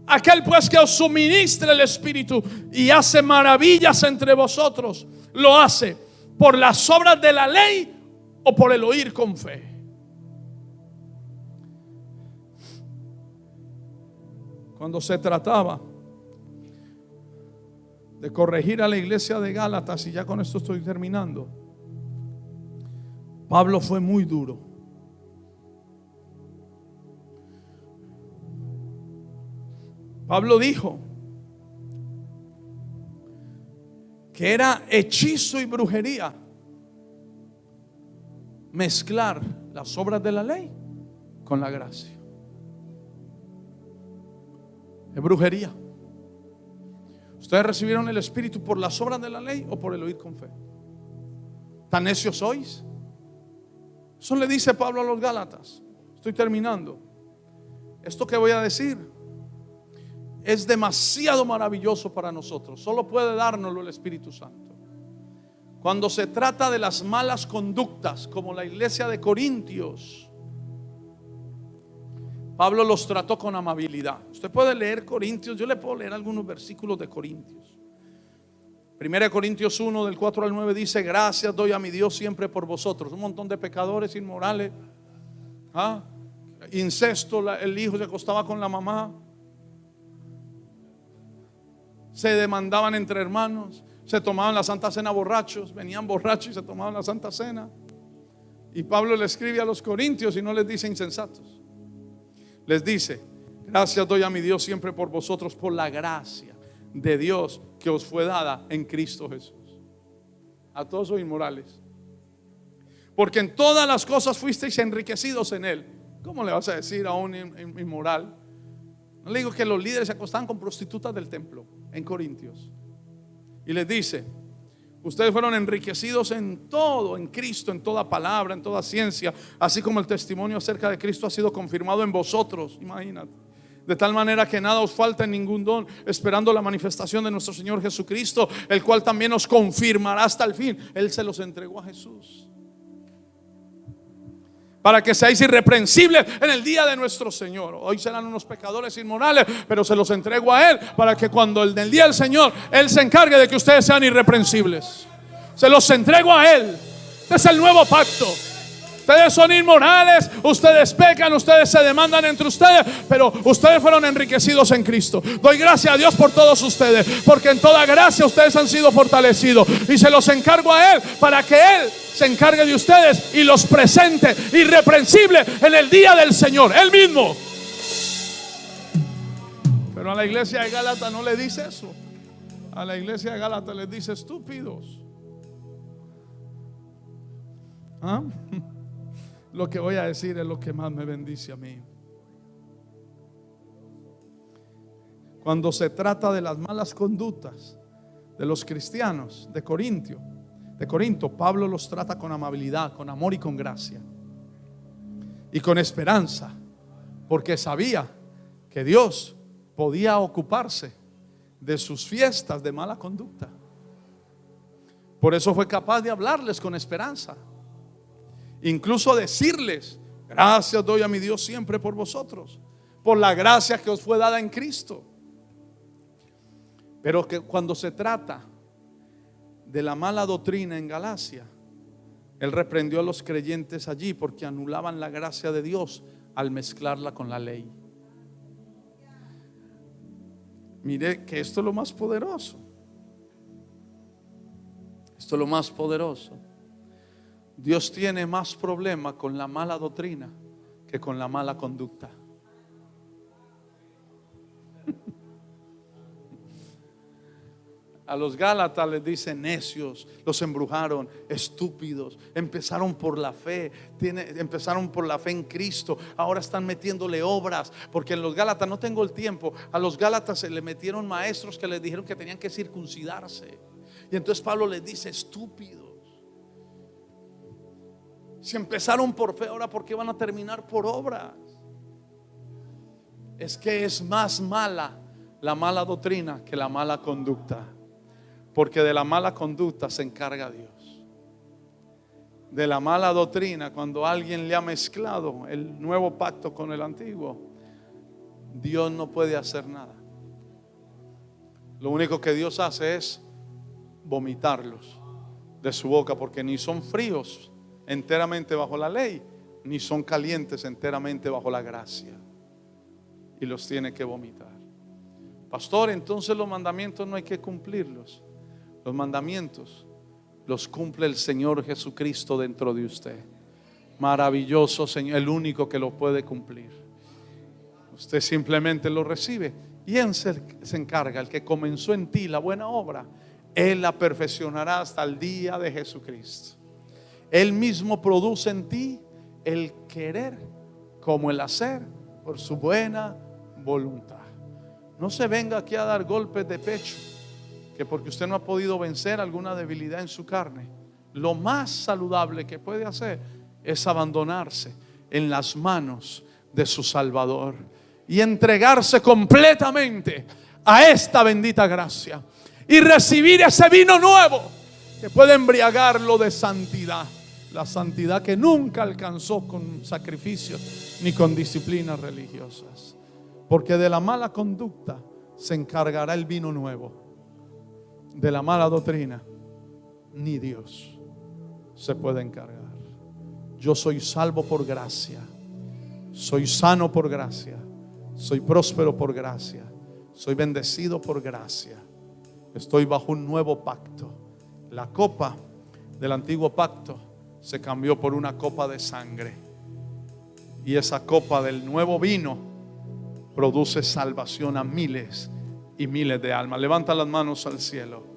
Aquel pues que os suministra el Espíritu y hace maravillas entre vosotros, ¿lo hace por las obras de la ley o por el oír con fe? Cuando se trataba de corregir a la iglesia de Gálatas, y ya con esto estoy terminando, Pablo fue muy duro. Pablo dijo que era hechizo y brujería mezclar las obras de la ley con la gracia. Es brujería. ¿Ustedes recibieron el Espíritu por las obras de la ley o por el oír con fe? ¿Tan necios sois? Eso le dice Pablo a los Gálatas. Estoy terminando. Esto que voy a decir es demasiado maravilloso para nosotros. Solo puede dárnoslo el Espíritu Santo. Cuando se trata de las malas conductas, como la iglesia de Corintios, Pablo los trató con amabilidad. Usted puede leer Corintios. Yo le puedo leer algunos versículos de Corintios. 1 Corintios 1 del 4 al 9 dice: gracias doy a mi Dios siempre por vosotros. Un montón de pecadores inmorales, incesto, el hijo se acostaba con la mamá, se demandaban entre hermanos, se tomaban la Santa Cena borrachos, venían borrachos y se tomaban la Santa Cena. Y Pablo le escribe a los corintios y no les dice insensatos. Les dice: gracias doy a mi Dios siempre por vosotros, por la gracia de Dios que os fue dada en Cristo Jesús. A todos los inmorales, porque en todas las cosas fuisteis enriquecidos en Él. ¿Cómo le vas a decir a un inmoral? No le digo que los líderes se acostaban con prostitutas del templo. en Corintios y les dice: ustedes fueron enriquecidos en todo, en Cristo, en toda palabra, en toda ciencia, así como el testimonio acerca de Cristo ha sido confirmado en vosotros. Imagínate. De tal manera que nada os falta en ningún don, esperando la manifestación de nuestro Señor Jesucristo, el cual también os confirmará hasta el fin. Él se los entregó a Jesús para que seáis irreprensibles en el día de nuestro Señor. Hoy serán unos pecadores inmorales, pero se los entrego a Él, para que cuando en el día del Señor Él se encargue de que ustedes sean irreprensibles. Se los entrego a Él. Este es el nuevo pacto. Ustedes son inmorales, ustedes pecan, ustedes se demandan entre ustedes, pero ustedes fueron enriquecidos en Cristo. Doy gracias a Dios por todos ustedes, porque en toda gracia ustedes han sido fortalecidos. Y se los encargo a Él, para que Él se encargue de ustedes y los presente irreprensibles en el día del Señor, Él mismo. Pero a la iglesia de Gálatas no le dice eso. A la iglesia de Gálatas les dice: estúpidos. ¿Ah? Lo que voy a decir es lo que más me bendice a mí. Cuando se trata de las malas conductas de los cristianos de Corinto, Pablo los trata con amabilidad, con amor y con gracia y con esperanza, porque sabía que Dios podía ocuparse de sus fiestas de mala conducta. Por eso fue capaz de hablarles con esperanza. Incluso decirles: gracias doy a mi Dios siempre por vosotros, por la gracia que os fue dada en Cristo. Pero que cuando se trata de la mala doctrina en Galacia, Él reprendió a los creyentes allí porque anulaban la gracia de Dios al mezclarla con la ley. Mire que esto es lo más poderoso. Esto es lo más poderoso. Dios tiene más problema con la mala doctrina que con la mala conducta. A los Gálatas les dice necios, los embrujaron, estúpidos. Empezaron por la fe, empezaron por la fe en Cristo. Ahora están metiéndole obras, porque en los Gálatas, no tengo el tiempo, a los Gálatas se le metieron maestros que les dijeron que tenían que circuncidarse. Y entonces Pablo les dice: estúpidos. Si empezaron por fe, ahora ¿por qué van a terminar por obras? Es que es más mala la mala doctrina que la mala conducta, porque de la mala conducta se encarga Dios. De la mala doctrina, cuando alguien le ha mezclado el nuevo pacto con el antiguo, Dios no puede hacer nada. Lo único que Dios hace es vomitarlos de su boca, porque ni son fríos enteramente bajo la ley, ni son calientes enteramente bajo la gracia, y los tiene que vomitar. Pastor, entonces los mandamientos no hay que cumplirlos. Los mandamientos los cumple el Señor Jesucristo dentro de usted. Maravilloso Señor, el único que lo puede cumplir. Usted simplemente lo recibe y Él se encarga. El que comenzó en ti la buena obra, Él la perfeccionará hasta el día de Jesucristo. Él mismo produce en ti el querer como el hacer por su buena voluntad. No se venga aquí a dar golpes de pecho, que porque usted no ha podido vencer alguna debilidad en su carne, lo más saludable que puede hacer es abandonarse en las manos de su Salvador y entregarse completamente a esta bendita gracia y recibir ese vino nuevo que puede embriagarlo de santidad. La santidad que nunca alcanzó con sacrificios ni con disciplinas religiosas. Porque de la mala conducta se encargará el vino nuevo. De la mala doctrina ni Dios se puede encargar. Yo soy salvo por gracia, soy sano por gracia, soy próspero por gracia, soy bendecido por gracia. Estoy bajo un nuevo pacto. La copa del antiguo pacto se cambió por una copa de sangre, y esa copa del nuevo vino produce salvación a miles y miles de almas. Levanta las manos al cielo.